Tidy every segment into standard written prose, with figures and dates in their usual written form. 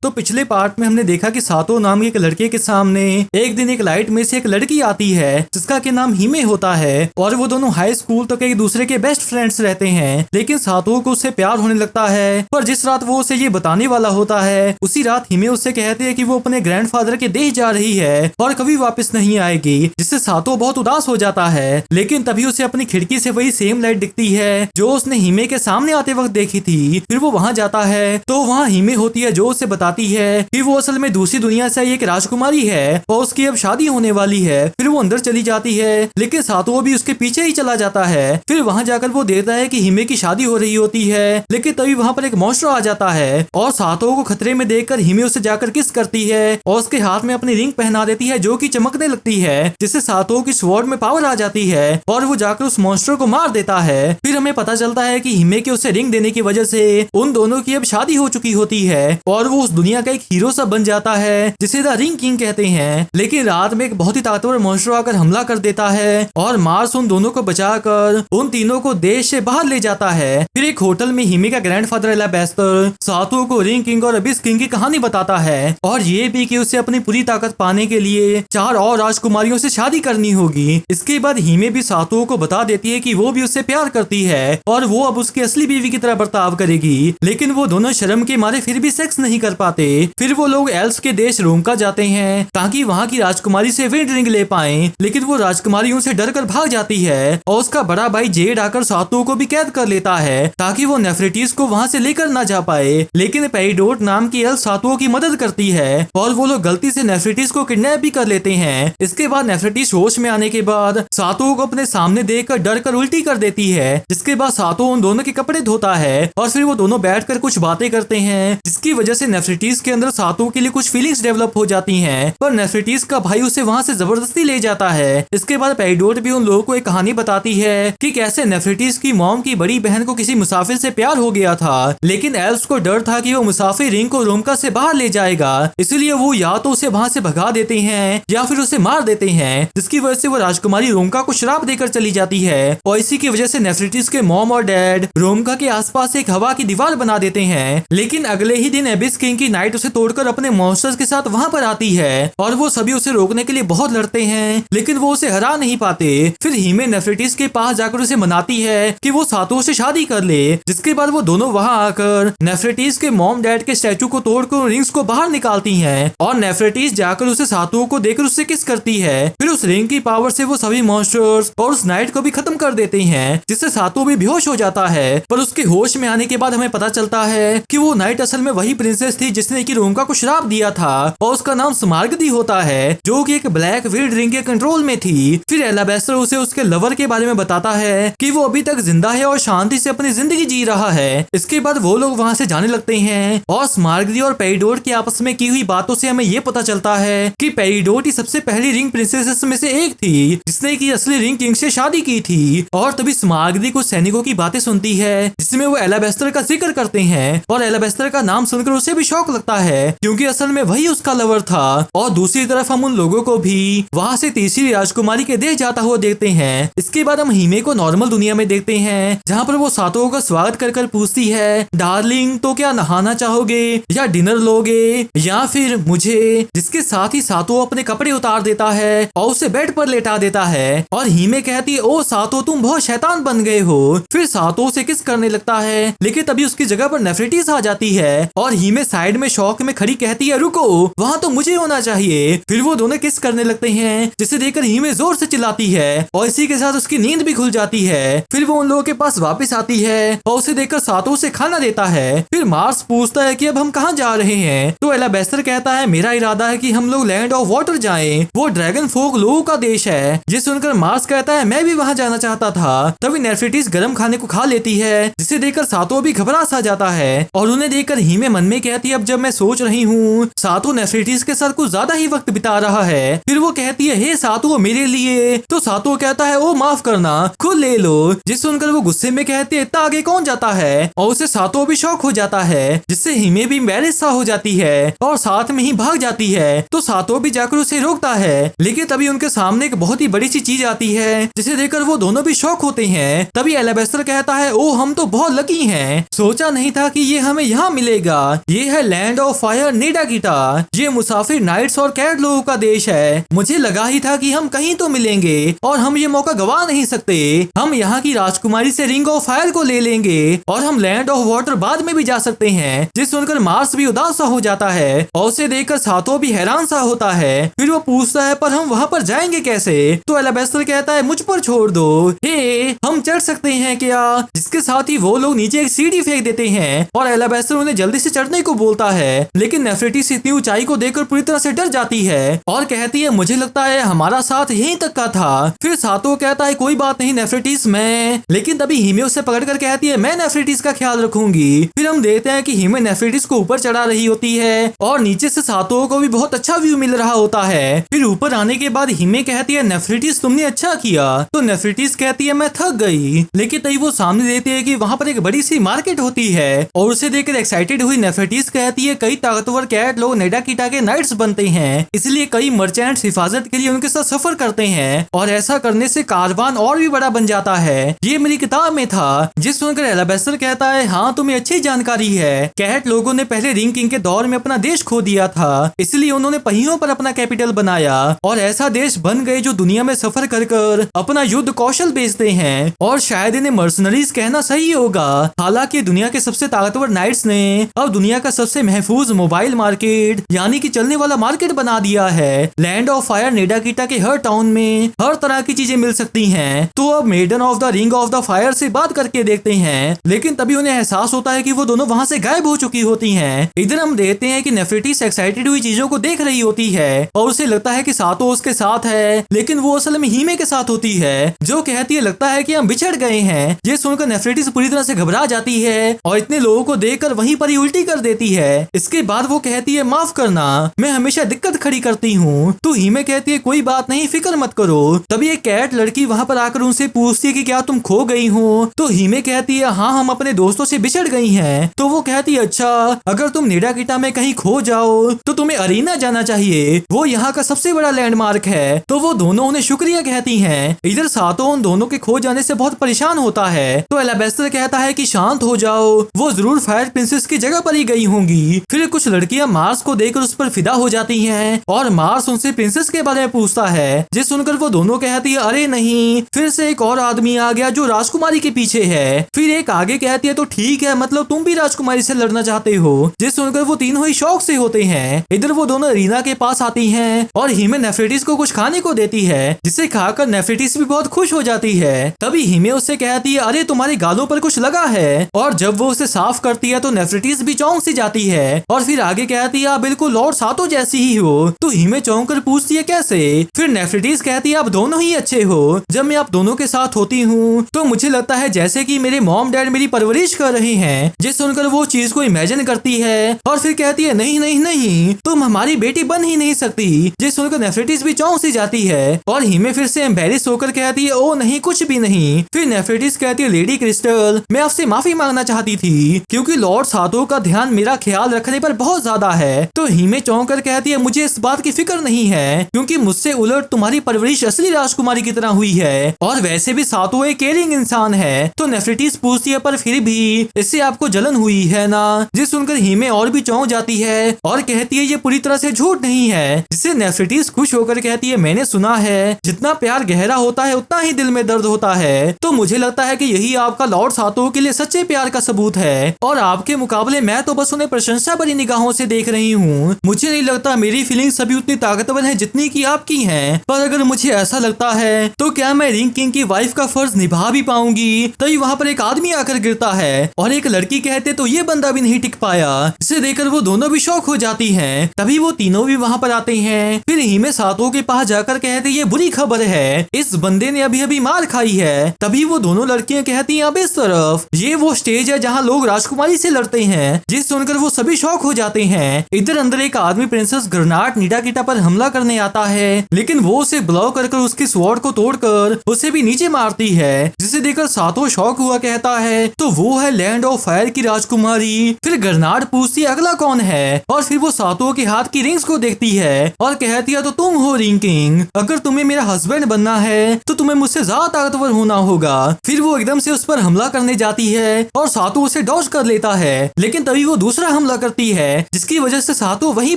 तो पिछले पार्ट में हमने देखा कि सातो नाम के एक लड़के के सामने एक दिन एक लाइट में से एक लड़की आती है जिसका के नाम हिमे होता है और वो दोनों हाई स्कूल तक एक दूसरे के बेस्ट फ्रेंड्स रहते हैं। लेकिन सातो को उससे प्यार होने लगता है, पर जिस रात वो उसे ये बताने वाला होता है उसी रात हिमे उससे कहते हैं कि वो अपने ग्रैंडफादर के देश जा रही है और कभी वापस नहीं आएगी, जिससे सातो बहुत उदास हो जाता है। लेकिन तभी उसे अपनी खिड़की से वही सेम लाइट दिखती है जो उसने हिमे के सामने आते वक्त देखी थी। फिर वो वहाँ जाता है तो वहाँ हिमे होती है जो उसे बताती है कि वो असल में दूसरी दुनिया से एक राजकुमारी है और उसकी अब शादी होने वाली है। फिर वो अंदर चली जाती है लेकिन सातो भी उसके पीछे ही चला जाता है। फिर वहाँ जाकर वो देखता है कि हिमे की शादी हो रही होती है, लेकिन तभी वहाँ पर एक मॉन्स्टर आ जाता है और सातो को खतरे में देखकर हिमे उसे जाकर किस करती है और उसके हाथ में अपनी रिंग पहना देती है जो कि चमकने लगती है, जिससे सातो की स्वॉर्ड में पावर आ जाती है और वो जाकर उस मॉन्स्टर को मार देता है। फिर हमें पता चलता है कि हिमे के उसे रिंग देने की वजह से उन दोनों की अब शादी हो चुकी होती है और वो उस दुनिया का एक हीरो सा बन जाता है जिसे द रिंग किंग कहते हैं। लेकिन रात में एक बहुत ही ताकतवर मॉन्स्टर आकर हमला कर देता है और मार्स उन दोनों को बचाकर उन तीनों को देश से बाहर ले जाता है। फिर एक होटल में हिमे का ग्रैंडफादर एलाबेस्टर सातो को रिंग किंग और अबिस किंग की कहानी बताता है और ये भी कि उसे अपनी पूरी ताकत पाने के लिए 4 और राजकुमारियों से शादी करनी होगी। इसके बाद हिमे भी सातो को बता देती है कि वो भी उससे प्यार करती है और वो अब उसकी असली बीवी की तरह बर्ताव करेगी, लेकिन वो दोनों शर्म के मारे फिर भी सेक्स नहीं कर पाते। फिर वो लोग एल्स के देश रोमका जाते हैं ताकि वहाँ की राजकुमारी से विंड रिंग ले पाएं, लेकिन वो राजकुमारियों से डर कर भाग जाती है और उसका बड़ा भाई जेड आकर सातो को भी कैद कर लेता है ताकि वो नेफरेटिस को वहाँ से लेकर ना जा पाए। लेकिन पेरिडोट नाम की एल्फ सातो की मदद करती है और वो लोग गलती से नेफरेटिस को किडनैप भी कर लेते हैं। इसके बाद नेफरेटिस होश में आने के बाद सातो को अपने सामने देखकर डर कर उल्टी कर देती है, जिसके बाद सातो उन दोनों के कपड़े धोता है और फिर वो दोनों बैठकर कुछ बातें करते हैं, जिसकी वजह से नेफरेटिस के अंदर सातो के लिए कुछ फीलिंग्स डेवलप हो जाती हैं। पर नेफरेटिस का भाई उसे वहाँ से जबरदस्ती ले जाता है। इसके बाद पेरिडोट भी उन लोगों को एक कहानी बताती है कि कैसे नेफरेटिस की मॉम की बड़ी बहन को किसी मुसाफिर से प्यार हो गया था, लेकिन एल्फ्स को डर था कि वो मुसाफिर रिंग को रोमका से बाहर ले जाएगा, इसलिए वो या तो उसे वहाँ से भगा देते हैं या फिर उसे मार देते हैं, जिसकी वजह से वो राजकुमारी रोमका को श्राप देकर चली जाती है। और इसी की वजह से नेफरेटिस के मॉम और डैड रोमका के आसपास एक हवा की दीवार बना देते हैं। लेकिन अगले ही दिन एबिस किंग की नाइट उसे तोड़कर अपने मॉन्स्टर्स के साथ वहाँ पर आती है और वो सभी उसे रोकने के लिए बहुत लड़ते हैं, लेकिन वो उसे हरा नहीं पाते। फिर हिमे नेफरेटिस के पास जाकर उसे मनाती है कि वो सातो से शादी कर ले, जिसके बाद वो दोनों वहाँ आकर नेफरेटिस के मॉम डैड के स्टैचू को तोड़कर रिंग्स को बाहर निकालती हैं और नेफरेटिस जाकर उसे सातो को देकर उससे किस करती है। फिर उस रिंग की पावर से वो सभी मॉन्स्टर्स और उस नाइट को भी खत्म कर देते हैं, जिससे सातो भी बेहोश हो जाता है। पर उसके होश में आने के बाद हमें पता चलता है कि वो नाइट असल में वही प्रिंसेस थी जिसने कि रोमका को श्राप दिया था और उसका नाम स्मार्गदी होता है, जो कि एक ब्लैक विल्ड रिंग के कंट्रोल में थी। फिर एलाबेस्टर उसे उसके लवर के बारे में बताता है कि वो अभी तक जिंदा है और शांति से अपनी जिंदगी जी रहा है। इसके बाद वो लोग वहाँ से जाने लगते हैं और स्मार्गदी और पेरिडोट की आपस में की हुई बातों से हमें ये पता चलता है कि पेरिडोट ही सबसे पहली रिंग प्रिंसेसेस में से एक थी जिसने की असली रिंग किंग से शादी की थी। और तभी स्मार्गदी कुछ सैनिकों की बातें सुनती है जिसमें वो एलाबेस्टर का जिक्र करते हैं और एलाबेस्टर का नाम सुनकर उसे भी शौक लगता है क्योंकि असल में वही उसका लवर था। और दूसरी तरफ हम उन लोगों को भी वहाँ से तीसरी राजकुमारी के देश जाता हुआ देखते हैं। इसके बाद हम हिमे को नॉर्मल दुनिया में देखते हैं जहाँ पर वो सातो का स्वागत कर कर पूछती है, डार्लिंग तो क्या नहाना चाहोगे या डिनर लोगे या फिर मुझे, जिसके साथ ही सातो अपने कपड़े उतार देता है और उसे बेड पर लेटा देता है और हिमे कहती है, ओ सातो तुम बहुत शैतान बन गए हो। फिर सातो उसे किस करने लगता है, लेकिन तभी उसकी जगह पर नेफरेटिस आ जाती है और हिमे साइड में शौक में खड़ी कहती है, रुको वहाँ तो मुझे होना चाहिए। फिर वो दोनों किस करने लगते हैं जिसे देखकर हिमे जोर से चिल्लाती है और इसी के साथ उसकी नींद भी खुल जाती है। फिर वो उन लोगों के पास वापस आती है और उसे देखकर सातो उसे खाना देता है। फिर मार्स पूछता है कि अब हम कहाँ जा रहे हैं, तो एलाबेस्टर कहता है, मेरा इरादा है कि हम लोग लैंड ऑफ वाटर जाएं, वो ड्रैगन फोक लोगों का देश है। ये सुनकर मार्स कहता है, मैं भी वहाँ जाना चाहता था। तभी नेफरेटिस गर्म खाने को खा लेती है जिसे देखकर सातो भी घबरा सा जाता है और उन्हें देखकर हिमे मन में कहती है, अब जब मैं सोच रही हूँ सातो नेफरेटिस के साथ कुछ ज्यादा ही वक्त बिता रहा है। फिर वो कहती है, हे सातो मेरे लिए, तो सातो कहता है, ओ माफ करना खुद ले लो। जिस सुनकर वो गुस्से में कहती है, इतना आगे कौन जाता है, और उसे सातो भी शौक हो जाता है जिससे हिमे भी एम्बैरेस सा हो जाती है और साथ में ही भाग जाती है। तो सातो भी जाकर उसे रोकता है, लेकिन तभी उनके सामने एक बहुत ही बड़ी सी चीज आती है जिसे देखकर वो दोनों भी शौक होते हैं। तभी एलाबेस्टर कहता है, ओ हम तो बहुत लकी हैं, सोचा नहीं था कि ये हमें यहाँ मिलेगा। ये है लैंड ऑफ फायर नेडाकिटा। ये मुसाफिर नाइट्स और कैट लोगों का देश है। मुझे लगा ही था कि हम कहीं तो मिलेंगे और हम ये मौका गवा नहीं सकते। हम यहाँ की राजकुमारी से रिंग ऑफ फायर को ले लेंगे और हम लैंड ऑफ वाटर बाद में भी जा सकते हैं। जिस सुनकर मार्स भी उदास सा हो जाता है और उसे देखकर सातो भी हैरान सा होता है। फिर वो पूछता है पर हम वहाँ पर जाएंगे कैसे? तो एलाबेस्टर कहता है मुझ पर छोड़ दो। हे हम चढ़ सकते हैं क्या? जिसके साथ ही वो लोग नीचे एक सीढ़ी फेंक देते हैं और एलाबेस्टर उन्हें जल्दी से चढ़ने को बोलता है। लेकिन नेफरेटिस इतनी ऊंचाई को देखकर पूरी तरह से डर जाती है और कहती है मुझे लगता है हमारा साथ यहीं तक का था। फिर सातो कहता है कोई बात नहीं नेफरेटिस मैं। लेकिन तभी हिमे उसे पकड़कर कहती है मैं नेफरेटिस का ख्याल रखूंगी। फिर हम देखते हैं कि हिमे नेफरेटिस को ऊपर चढ़ा रही होती है और नीचे से सातो को भी बहुत अच्छा व्यू मिल रहा होता है। फिर ऊपर आने के बाद हिमे कहती है नेफरेटिस तुमने अच्छा किया। तो नेफरेटिस कहती है मैं थक गई। लेकिन तभी वो सामने देती है कि वहाँ पर एक बड़ी सी मार्केट होती है और उसे देखकर एक्साइटेड हुई नेफरेटिस कहती है कई ताकतवर कैट लोग नेडाकिटा के नाइट्स बनते हैं, इसलिए कई मर्चेंट्स हिफाजत के लिए उनके साथ सफर करते हैं और ऐसा करने से कारवान और भी बड़ा बन जाता है। ये मेरी किताब में था। जिस सुनकर एलाबेस्टर कहता है हाँ तुम्हें अच्छी जानकारी है। कैट लोगों ने पहले रिंग किंग के दौर में अपना देश खो दिया था, इसलिए उन्होंने पहियों पर अपना कैपिटल बनाया और ऐसा देश बन गए जो दुनिया में सफर कर कर अपना युद्ध कौशल बेचते हैं। और शायद इन्हें मर्सनरीज कहना सही होगा। हालांकि दुनिया के सबसे ताकतवर नाइट्स ने अब दुनिया का सबसे महफूज मोबाइल मार्केट यानी कि चलने वाला मार्केट बना दिया है। लैंड ऑफ फायर नेडाकिटा के हर टाउन में हर तरह की चीजें मिल सकती हैं। तो अब maiden of the ring of the fire से बात करके देखते हैं। लेकिन तभी उन्हें एहसास होता है कि वो दोनों वहाँ से गायब हो चुकी होती हैं। इधर हम देखते हैं कि नेफरेटिस एक्साइटेड हुई चीजों को देख रही होती है और उसे लगता है कि सातो उसके साथ है, लेकिन वो असल में हिमे के साथ होती है जो कहती है लगता है कि हम बिछड़ गए हैं। ये सुनकर नेफरेटिस पूरी तरह से घबरा जाती है और इतने लोगों को देखकर वहीं पर ही उल्टी कर देती है। इसके बाद वो कहती है माफ करना, मैं हमेशा दिक्कत खड़ी करती हूँ। तो हिमे कहती है कोई बात नहीं फिक्र मत करो। तभी एक कैट लड़की वहाँ पर आकर उनसे पूछती है कि क्या तुम खो गई हो? तो हिमे कहती है हाँ हम अपने दोस्तों से बिछड़ गई हैं। तो वो कहती है अच्छा अगर तुम नेडाकिटा में कहीं खो जाओ तो तुम्हें अरीना जाना चाहिए, वो यहाँ का सबसे बड़ा लैंडमार्क है। तो वो दोनों उन्हें शुक्रिया कहती हैं। इधर सातो उन दोनों के खो जाने से बहुत परेशान होता है। तो एलाबेस्टर कहता है कि शांत हो जाओ, वो जरूर फायर प्रिंसेस की जगह पर ही गई होंगी। फिर कुछ लड़कियां मार्स को देखकर उस पर फिदा हो जाती हैं और मार्स उनसे प्रिंसेस के बारे में पूछता है। जिस सुनकर वो दोनों कहती है अरे नहीं, फिर से एक और आदमी आ गया जो राजकुमारी के पीछे है। फिर एक आगे कहती है तो ठीक है मतलब तुम भी राजकुमारी से लड़ना चाहते हो। जिस सुनकर वो तीनों ही शौक से होते हैं। इधर वो दोनों रीना के पास आती हैं और हिमे नेफरेटिस को कुछ खाने को देती है जिसे खाकर नेफरेटिस भी बहुत खुश हो जाती है। तभी हिमे उससे कहती है अरे तुम्हारे गालों पर कुछ लगा है और जब वो उसे साफ करती है तो नेफरेटिस भी चौंक सी जाती है और फिर आगे कहती है आप बिल्कुल लॉर्ड सातो जैसी ही हो। तो हिमे चौंक कर पूछती है कैसे? फिर नेफरेटिस कहती है आप दोनों ही अच्छे हो, जब मैं आप दोनों के साथ होती हूँ तो मुझे लगता है जैसे कि मेरे मॉम डैड मेरी परवरिश कर रहे हैं। जिस सुनकर वो चीज को इमेजिन करती है और फिर कहती है नहीं नहीं नहीं तुम हमारी बेटी बन ही नहीं सकती। जिस सुनकर नेफरेटिस भी चौंक सी जाती है और हिमे फिर से एम्बेरिस होकर कहती है ओ नहीं कुछ भी नहीं। फिर नेफरेटिस कहती है लेडी क्रिस्टल मैं आपसे माफी मांगना चाहती थी क्योंकि लॉर्ड सातो का ध्यान मेरा ख्याल रखने पर बहुत ज्यादा है। तो हिमे चौंक कर कहती है मुझे इस बात की फिक्र नहीं है क्योंकि मुझसे उलट तुम्हारी परवरिश असली राजकुमारी की तरह हुई है और वैसे भी सातो एक केयरिंग इंसान है। तो नेफरेटिस पूछती है पर फिर भी इससे आपको जलन हुई है ना? जिस सुनकर हिमे और भी चौंक जाती है और कहती है ये पूरी तरह से झूठ नहीं है। जिससे नेफरेटिस खुश होकर कहती है मैंने सुना है जितना प्यार गहरा होता है उतना ही दिल में दर्द होता है। तो मुझे लगता है कि यही आपका लॉर्ड सातो के लिए सच्चे प्यार का सबूत है और आपके मुकाबले मैं तो बस उन्हें प्रशंसा भरी निगाहों से देख रही हूँ। मुझे नहीं लगता मेरी फीलिंग्स अभी उतनी ताकतवर है जितनी की आपकी हैं। पर अगर मुझे ऐसा लगता है तो क्या मैं रिंग किंग की वाइफ का फर्ज निभा भी पाऊंगी? तभी वहाँ पर एक आदमी आकर गिरता है और एक लड़की कहते तो ये बंदा भी नहीं टिक पाया, जिसे देखकर वो दोनों भी शौक हो जाती हैं। तभी वो तीनों भी वहाँ पर आते हैं। फिर हिमे सातो के पास जाकर कहते ये बुरी खबर है, इस बंदे ने अभी अभी मार खाई है। तभी वो दोनों लड़कियां कहती हैं अब इस तरफ, ये वो स्टेज है जहाँ लोग राजकुमारी से लड़ते हैं। जिस सुनकर वो सभी शौक हो जाते हैं। इधर अंदर एक आदमी प्रिंसेस ग्रनाट नेडाकिटा पर हमला करने आता है लेकिन वो उसे ब्लॉक कर उसकी स्वॉर्ड को तोड़कर उसे भी नीचे मारती है, जिसे देखकर सातो शौक हुआ कहता है तो वो है लैंड ऑफ फायर की राजकुमारी। फिर ग्रनाट पूछती है अगला कौन है और फिर वो सातो के हाथ की रिंग्स को देखती है और कहती है तो तुम हो रिंग किंग, अगर तुम्हें मेरा हस्बैंड बनना है तो तुम्हें मुझसे ज्यादा ताकतवर होना होगा। फिर वो एकदम से उस पर हमला करने जाती है और सातो उसे डॉज कर लेता है लेकिन तभी वो दूसरा हमला करती है, जिसकी वजह से सातो वहीं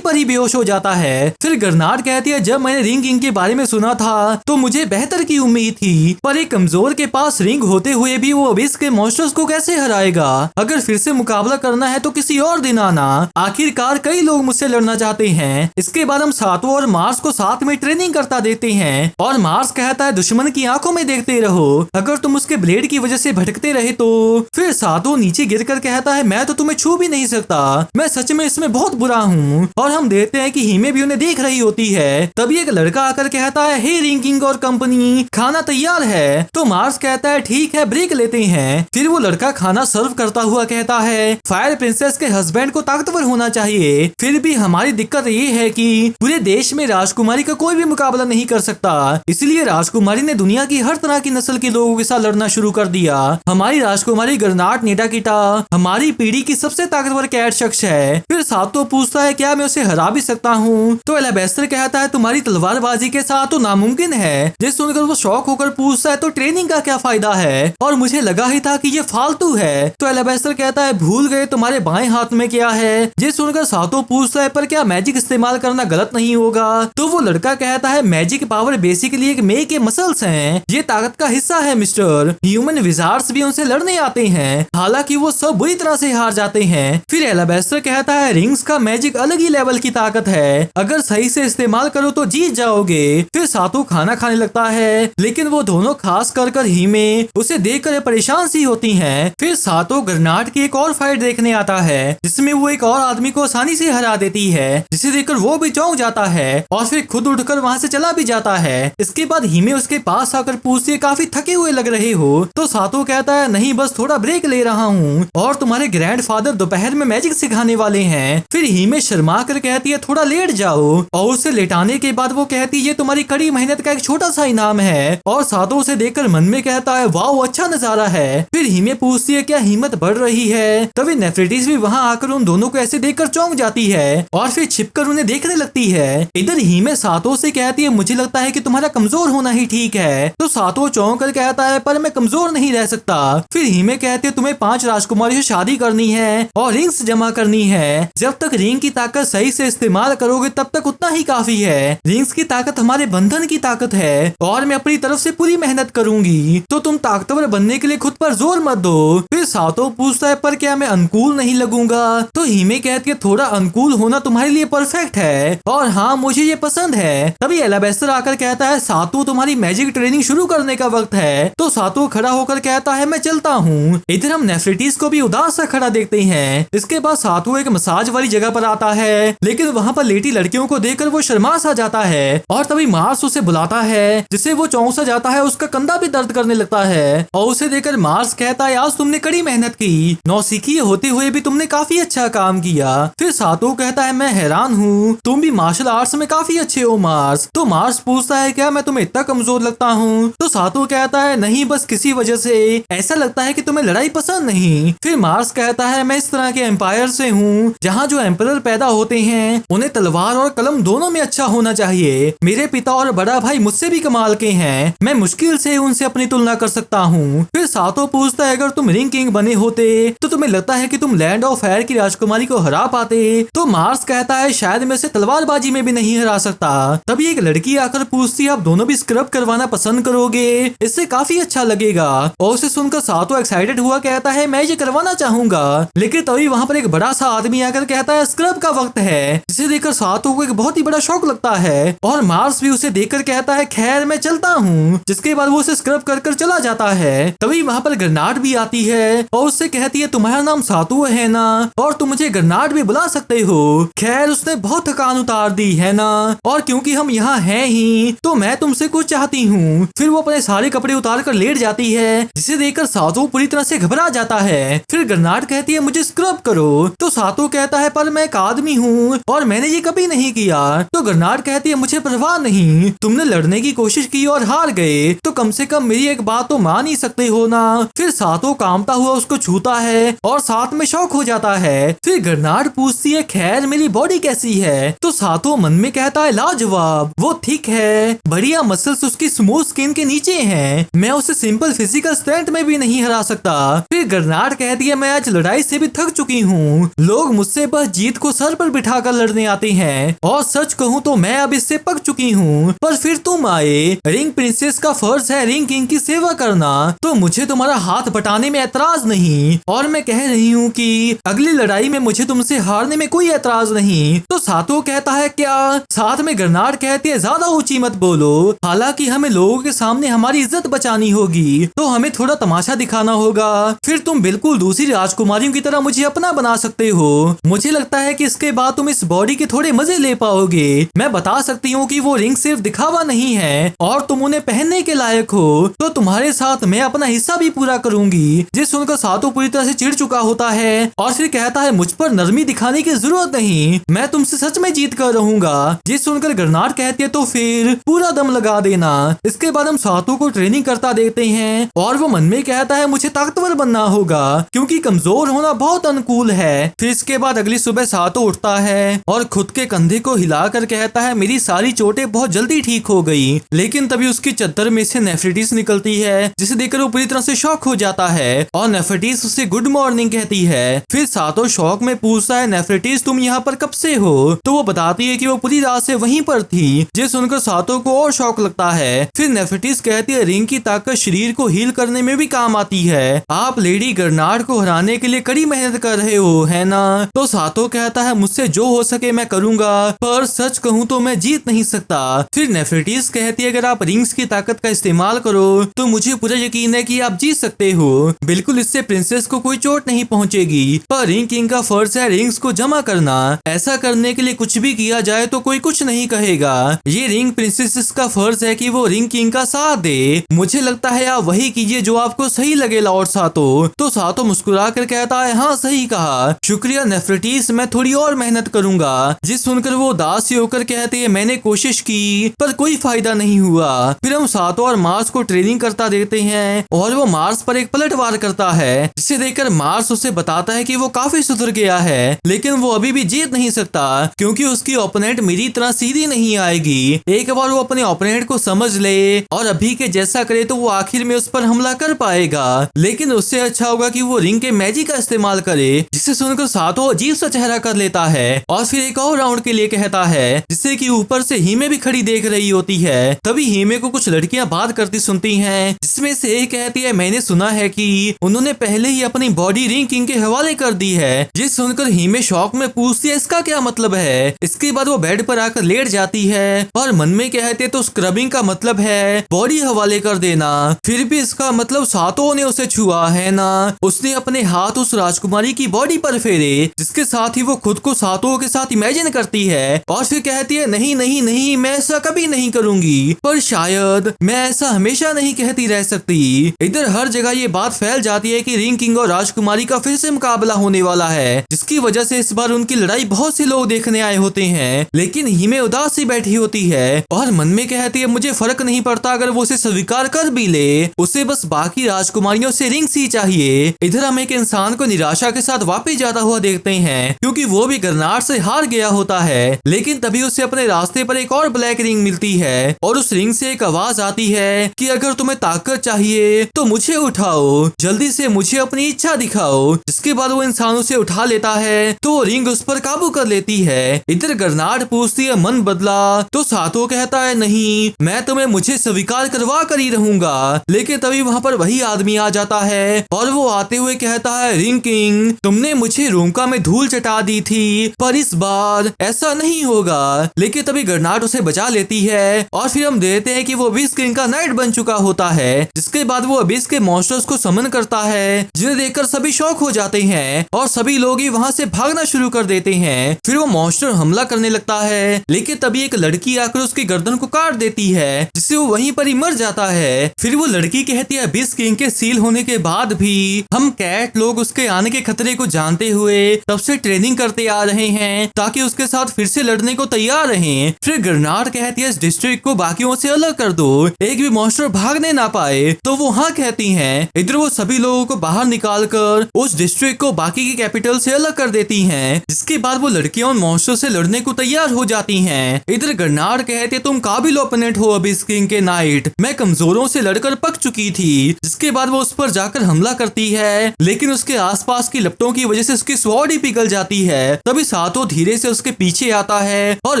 पर ही बेहोश हो जाता है। फिर गर्नाट कहती है, जब मैंने रिंग किंग के बारे में सुना था तो मुझे बेहतर की उम्मीद थी, पर एक कमजोर के पास रिंग होते हुए भी वो अबिस के मॉन्स्टर्स को कैसे हराएगा। अगर फिर से मुकाबला करना है तो किसी और दिन आना। आखिरकार कई लोग मुझसे लड़ना चाहते हैं। इसके बाद हम सातो और मार्स को साथ में ट्रेनिंग करता देते हैं और मार्स कहता है, दुश्मन की आंखों में देखते रहो, अगर तुम उसके ब्लेड की वजह से भटकते रहे तो। फिर सातो नीचे गिरकर कहता है, मैं तो तुम्हें छू भी नहीं सकता, मैं सच में इसमें बहुत बुरा हूँ। और हम देखते हैं कि हिमे भी उन्हें देख रही होती है। तभी एक लड़का आकर कहता है, हे रिंग किंग और कंपनी, खाना तैयार है। तो मार्स कहता है, ठीक है, ब्रेक लेते हैं। फिर वो लड़का खाना सर्व करता हुआ कहता है, फायर प्रिंसेस के हस्बैंड को ताकतवर होना चाहिए, फिर भी हमारी दिक्कत ये है कि पूरे देश में राजकुमारी का कोई भी मुकाबला नहीं कर सकता, इसलिए राजकुमारी ने दुनिया की हर तरह की नस्ल के लोगों के साथ लड़ना शुरू कर दिया। हमारी राजकुमारी गर्नाट नेटाकिटा हमारी पीढ़ी की सबसे ताकतवर कैट शख्स है। फिर सातो पूछता है, क्या मैं उसे हरा भी सकता हूँ? तो एलाबेस्टर कहता है, तुम्हारी तलवारबाजी के साथ तो नामुमकिन है। जिस सुनकर वो शौक होकर पूछता है, तो ट्रेनिंग का क्या फायदा है? और मुझे लगा ही था कि ये फालतू है। तो एलाबेस्टर कहता है, भूल गए तुम्हारे बाएं हाथ में क्या है? जिस सुनकर सातो पूछता है, पर क्या मैजिक इस्तेमाल करना गलत नहीं होगा? तो वो लड़का कहता है, मैजिक पावर बेसिकली एक मे के मसल्स हैं, ये ताकत का हिस्सा है मिस्टर। ह्यूमन विजार्ड्स भी उनसे लड़ने आते हैं, हालांकि वो सब बुरी तरह से हार जाते हैं। फिर एलाबेस्टर कहता है, रिंग्स का मैजिक अलग ही लेवल की ताकत है, अगर सही से इस्तेमाल करो तो जीत जाओगे। फिर सातो खाना खाने लगता है, लेकिन वो दोनों खास कर हिमे उसे देखकर परेशान सी होती हैं। फिर सातो गर्नाट की एक और फाइट देखने आता है, जिसमें वो एक और आदमी को आसानी से हरा देती है, जिसे देखकर वो भी चौंक जाता है और फिर खुद उठकर वहाँ से चला भी जाता है। इसके बाद हिमे उसके पास आकर पूछती है, काफी थके हुए लग रहे हो? तो सातो कहता है, नहीं, बस थोड़ा ब्रेक ले रहा हूँ, और तुम्हारे ग्रैंडफादर दोपहर में मैजिक सिखाने वाले हैं। फिर हिमे शर्मा कर कहती है, थोड़ा लेट जाओ, और उसे लेटाने के बाद वो कहती है, ये तुम्हारी कड़ी मेहनत का एक छोटा सा इनाम है। और सातो उसे देखकर मन में कहता है, वाह, अच्छा नजारा है। फिर हिमे पूछती है, क्या हिम्मत बढ़ रही है? तभी नेफ्रेटिस भी वहाँ आकर उन दोनों को ऐसे देखकर चौंक जाती है और फिर छिपकर उन्हें देखने लगती है। इधर हिमे सातो से कहती है, मुझे लगता है कि तुम्हारा कमजोर होना ही ठीक है। तो सातो चौंक कर कहता है, पर मैं कमजोर नहीं रह सकता। फिर हिमे कहती है, तुम्हें 5 राजकुमारियों से शादी करनी है और रिंग्स जमा करनी है। जब तक रिंग की ताकत सही से इस्तेमाल करोगे तब तक उतना ही काफी है। रिंग्स की ताकत हमारे बंधन की ताकत है और मैं अपनी तरफ से पूरी मेहनत करूंगी, तो तुम ताकतवर बनने के लिए खुद पर जोर मत दो। फिर सातो पूछता है, पर क्या मैं अनुकूल नहीं लगूंगा? तो हिमे कहती है, थोड़ा अनुकूल होना तुम्हारे लिए परफेक्ट है, और हाँ, मुझे ये पसंद है। तभी एलाबेस्टर आकर कहता है, सातो, तुम्हारी मैजिक ट्रेनिंग शुरू करने का वक्त है। तो सातो खड़ा होकर कहता है, मैं चलता हूँ। इधर हम नेफ्रेटिस को भी उदास सा खड़ा देखते हैं। इसके बाद सातो एक मसाज वाली जगह पर आता है, लेकिन वहाँ पर लेटी लड़कियों को देखकर वो शर्मा सा जाता है। और तभी मार्स उसे बुलाता है, जिसे वो चौंक सा जाता है, उसका कंधा भी दर्द करने लगता है। और उसे देखकर मार्स कहता है, आज तुमने कड़ी मेहनत की, नौसिखिए होते हुए भी तुमने काफी अच्छा काम किया। फिर सातो कहता है, मैं हैरान हूँ, तुम भी मार्शल आर्ट्स में काफी अच्छे हो मार्स। तो मार्स पूछता है, क्या मैं तुम्हें इतना कमजोर लगता हूँ? तो सातो कहता है, नहीं, बस किसी वजह से ऐसा लगता है कि तुम्हें लड़ाई पसंद नहीं। फिर मार्स कहता है, मैं इस तरह के एम्पायर से हूँ जहाँ जो एम्परर पैदा होते हैं उन्हें तलवार और कलम दोनों में अच्छा होना चाहिए। मेरे पिता और बड़ा भाई मुझसे भी कमाल के हैं, मैं मुश्किल से उनसे अपनी तुलना कर सकता हूँ। फिर सातो पूछता है, अगर तुम रिंग किंग बने होते तो तुम्हें लगता है कि तुम लैंड ऑफ फायर की राजकुमारी को हरा पाते? तो मार्स कहता है, शायद मैं से तलवारबाजी में भी नहीं हरा सकता। तभी एक लड़की आकर पूछती है, आप दोनों भी स्क्रब करवाना पसंद करोगे? इससे काफी अच्छा लगेगा। और उसे सुनकर सातो एक्साइटेड हुआ कहता है, मैं ये करवाना चाहूंगा। लेकिन तभी वहाँ पर एक बड़ा सा आदमी आकर कहता है, स्क्रब का वक्त है, जिसे देखकर सातो को एक बहुत ही बड़ा शौक लगता है। और मार्स भी उसे देखकर कहता है, खैर मैं चलता हूँ। जिसके बाद वो उसे स्क्रब कर चला जाता है। तभी वहाँ पर गर्नाट भी आती है और उससे कहती है, तुम्हारा नाम सातो है ना, और तुम मुझे गर्नाट भी बुला सकते हो। खैर उसने बहुत थकान उतार दी है ना, और क्योंकि हम यहाँ हैं ही तो मैं तुमसे कुछ चाहती हूँ। फिर वो अपने सारे कपड़े उतार कर लेट जाती है, जिसे देखकर सातो पूरी तरह से घबरा जाता है। फिर गर्नाट कहती है, मुझे स्क्रब करो। तो सातो कहता है, पर मैं एक आदमी हूँ और मैंने ये कभी नहीं किया। तो गर्नाट कहती है, मुझे परवाह नहीं, तुमने लड़ने की कोशिश की और हार गए, तो कम से कम मेरी एक बात तो मान ही सकते हो ना। फिर सातो कांपता हुआ उसको छूता है और साथ में शौक हो जाता है। फिर गर्नाट पूछती है, खैर मेरी बॉडी कैसी है? तो सातो मन में कहता है, लाजवाब, वो थिक है, बढ़िया मसल्स उसकी स्मूथ स्किन के नीचे हैं, मैं उसे सिंपल फिजिकल स्ट्रेंथ में भी नहीं हरा सकता। फिर गर्नाट कहती है, मैं आज लड़ाई से भी थक चुकी हूँ हूँ। लोग मुझसे बस जीत को सर पर बिठा कर लड़ने आते हैं और सच कहूँ तो मैं अब इससे पक चुकी हूँ। पर फिर तुम आए। रिंग प्रिंसेस का फर्ज है रिंग किंग की सेवा करना, तो मुझे तुम्हारा हाथ बटाने में ऐतराज नहीं। और मैं कह रही हूँ कि अगली लड़ाई में मुझे तुमसे हारने में कोई ऐतराज नहीं। तो सातो कहता है क्या? साथ में गरनार कहती है ज्यादा ऊंची मत बोलो। हालांकि हमें लोगों के सामने हमारी इज्जत बचानी होगी, तो हमें थोड़ा तमाशा दिखाना होगा। फिर तुम बिल्कुल दूसरी राजकुमारियों की तरह मुझे अपना बना सकते हो। मुझे लगता है कि इसके बाद तुम इस बॉडी के थोड़े मजे ले पाओगे। मैं बता सकती हूँ कि वो रिंग सिर्फ दिखावा नहीं है और तुम उन्हें पहनने के लायक हो। तो तुम्हारे साथ मैं अपना हिस्सा भी पूरा करूंगी। जिस सुनकर सातो पूरी तरह से चिढ़ चुका होता है और फिर कहता है मुझ पर नरमी दिखाने की जरूरत नहीं, मैं तुमसे सच में जीत कर रहूंगा। जिस सुनकर गरनार कहती है तो फिर पूरा दम लगा देना। इसके बाद हम सातो को ट्रेनिंग करता देखते हैं और वो मन में कहता है मुझे ताकतवर बनना होगा क्योंकि कमजोर होना बहुत अनुकूल है। फिर इसके बाद अगली सुबह सातो उठता है और खुद के कंधे को हिलाकर कहता है मेरी सारी चोटें बहुत जल्दी ठीक हो गई। लेकिन तभी उसकी चद्दर में से नेफरिटीस निकलती है, जिसे देखकर वो पूरी तरह से शॉक हो जाता है और नेफरिटीस उसे गुड मॉर्निंग कहती है। फिर सातो शौक में पूछता है नेफरिटीस तुम यहाँ पर कब से हो? तो वो बताती है कि वो पूरी रात से वहीं पर थी। जे सुनकर सातो को और शौक लगता है। फिर नेफरिटीस कहती है रिंग की ताकत शरीर को हील करने में भी काम आती है। आप लेडी गरनार्ड को हराने के लिए कड़ी मेहनत कर रहे हो है ना? तो सातो कहता है मुझसे जो हो सके मैं करूंगा, पर सच कहूँ तो मैं जीत नहीं सकता। फिर नेफरिटीस कहती है अगर आप रिंग्स की ताकत का इस्तेमाल करो तो मुझे पूरा यकीन है कि आप जीत सकते हो। बिल्कुल इससे प्रिंसेस को कोई चोट नहीं पहुंचेगी, पर रिंग किंग का फर्ज है रिंग्स को जमा करना। ऐसा करने के लिए कुछ भी किया जाए तो कोई कुछ नहीं कहेगा। ये रिंग प्रिंसेस का फर्ज है कि वो रिंग किंग का साथ दे। मुझे लगता है आप वही कीजिए जो आपको सही लगे लॉर्ड सातो। तो सातो मुस्कुरा कर कहता है हाँ सही कहा, शुक्रिया नेफरिटीस, मैं थोड़ी और मेहनत करूंगा। जिस सुनकर वो उदास होकर कहते हैं मैंने कोशिश की पर कोई फायदा नहीं हुआ। फिर हम सातो और मार्स को ट्रेनिंग करता देखते हैं और वो मार्स पर एक पलटवार करता है, जिसे देखकर मार्स उसे बताता है कि वो काफी सुधर गया है, लेकिन वो अभी भी जीत नहीं सकता क्योंकि उसकी ओपोनेंट मेरी तरह सीधी नहीं आएगी। एक बार वो अपने ओपोनेंट को समझ ले और अभी के जैसा करे तो वो आखिर में उस पर हमला कर पाएगा, लेकिन उससे अच्छा होगा कि वो रिंग के मैजिक का इस्तेमाल करे। जिसे सुनकर सातो अजीब सा चेहरा कर लेता है और फिर एक और राउंड के लिए कहता है, जिससे कि ऊपर से हीमे भी खड़ी देख रही होती है। तभी हीमे को कुछ लड़कियां बात करती सुनती हैं, जिसमें से एक कहती है मैंने सुना है कि उन्होंने पहले ही अपनी बॉडी रिंग किंग के हवाले कर दी है। जिस सुनकर हीमे शौक में पूछती है इसका क्या मतलब है। इसके बाद वो बेड पर आकर लेट जाती है और मन में कहते तो स्क्रबिंग का मतलब है बॉडी हवाले कर देना। फिर भी इसका मतलब सातो ने उसे छुआ है ना। उसने अपने हाथ उस राजकुमारी की बॉडी पर फेरे, जिसके साथ ही वो खुद को सातो के साथ इमेजिन करती है और फिर कहती है नहीं नहीं नहीं मैं ऐसा कभी नहीं करूंगी, पर शायद मैं ऐसा हमेशा नहीं कहती रह सकती। इधर हर जगह ये बात फैल जाती है कि रिंग किंग और राजकुमारी का फिर से मुकाबला होने वाला है, जिसकी वजह से इस बार उनकी लड़ाई बहुत से लोग देखने आए होते हैं। लेकिन हीमे उदास सी बैठी होती है और मन में कहती है मुझे फर्क नहीं पड़ता अगर वो उसे स्वीकार कर भी ले, उसे बस बाकी राजकुमारियों से रिंग्स ही चाहिए। इधर हम एक इंसान को निराशा के साथ वापस जाता हुआ देखते हैं क्योंकि वो भी गरनार से हार गया होता है। लेकिन तभी उसे अपने रास्ते पर एक और ब्लैक रिंग मिलती है और उस रिंग से एक आवाज आती है कि अगर तुम्हें ताकत चाहिए तो मुझे उठाओ, जल्दी से मुझे अपनी इच्छा दिखाओ। जिसके बाद वो इंसान उसे उठा लेता है तो वो रिंग उस पर काबू कर लेती है। इधर गरनार पूछती है मन बदला? तो सातो कहता है नहीं, मैं तुम्हें मुझे स्वीकार करवा कर ही रहूंगा। लेकिन तभी वहाँ पर वही आदमी आ जाता है और वो आते हुए कहता है रिंग किंग तुमने मुझे रोंका में धूल चटा दी थी, पर इस बार ऐसा नहीं होगा। लेकिन तभी गरनार उसे बचा लेती है और फिर हम देखते हैं कि वो अबिस किंग का नाइट बन चुका होता है। जिसके बाद वो अबिस के मॉन्स्टर्स को समन करता है, जिन्हें देखकर सभी शॉक हो जाते हैं और सभी लोग ही वहाँ से भागना शुरू कर देते हैं। फिर वो मॉन्स्टर हमला करने लगता है, लेकिन तभी एक लड़की आकर उसकी गर्दन को काट देती है, जिससे वो वहीं पर ही मर जाता है। फिर वो लड़की कहती है अबिस किंग के सील होने के बाद भी हम कैट लोग उसके आने के खतरे को जानते हुए तब से ट्रेनिंग करते आ रहे हैं ताकि उसके साथ फिर से लड़ने को तैयार रहें। फिर गरनार कहती है इस डिस्ट्रिक्ट को बाकियों से अलग कर दो, एक भी मॉन्स्टर भागने ना पाए। तो वो हाँ कहती हैं। इधर वो सभी लोगों को बाहर निकालकर उस डिस्ट्रिक्ट को बाकी की कैपिटल से अलग कर देती हैं। जिसके बाद वो लड़कियां उन मॉन्स्टर से लड़ने को तैयार हो जाती हैं। इधर गरनार कहते तुम काबिल ओपोनेंट हो अबिस किंग के नाइट, मैं कमजोरों से लड़कर पक चुकी थी। जिसके बाद वो उस पर जाकर हमला करती है, लेकिन उसके आसपास की लपटों की वजह वजह से उसकी स्वॉर्ड ही पिघल जाती है। तभी सातो धीरे से उसके पीछे आता है और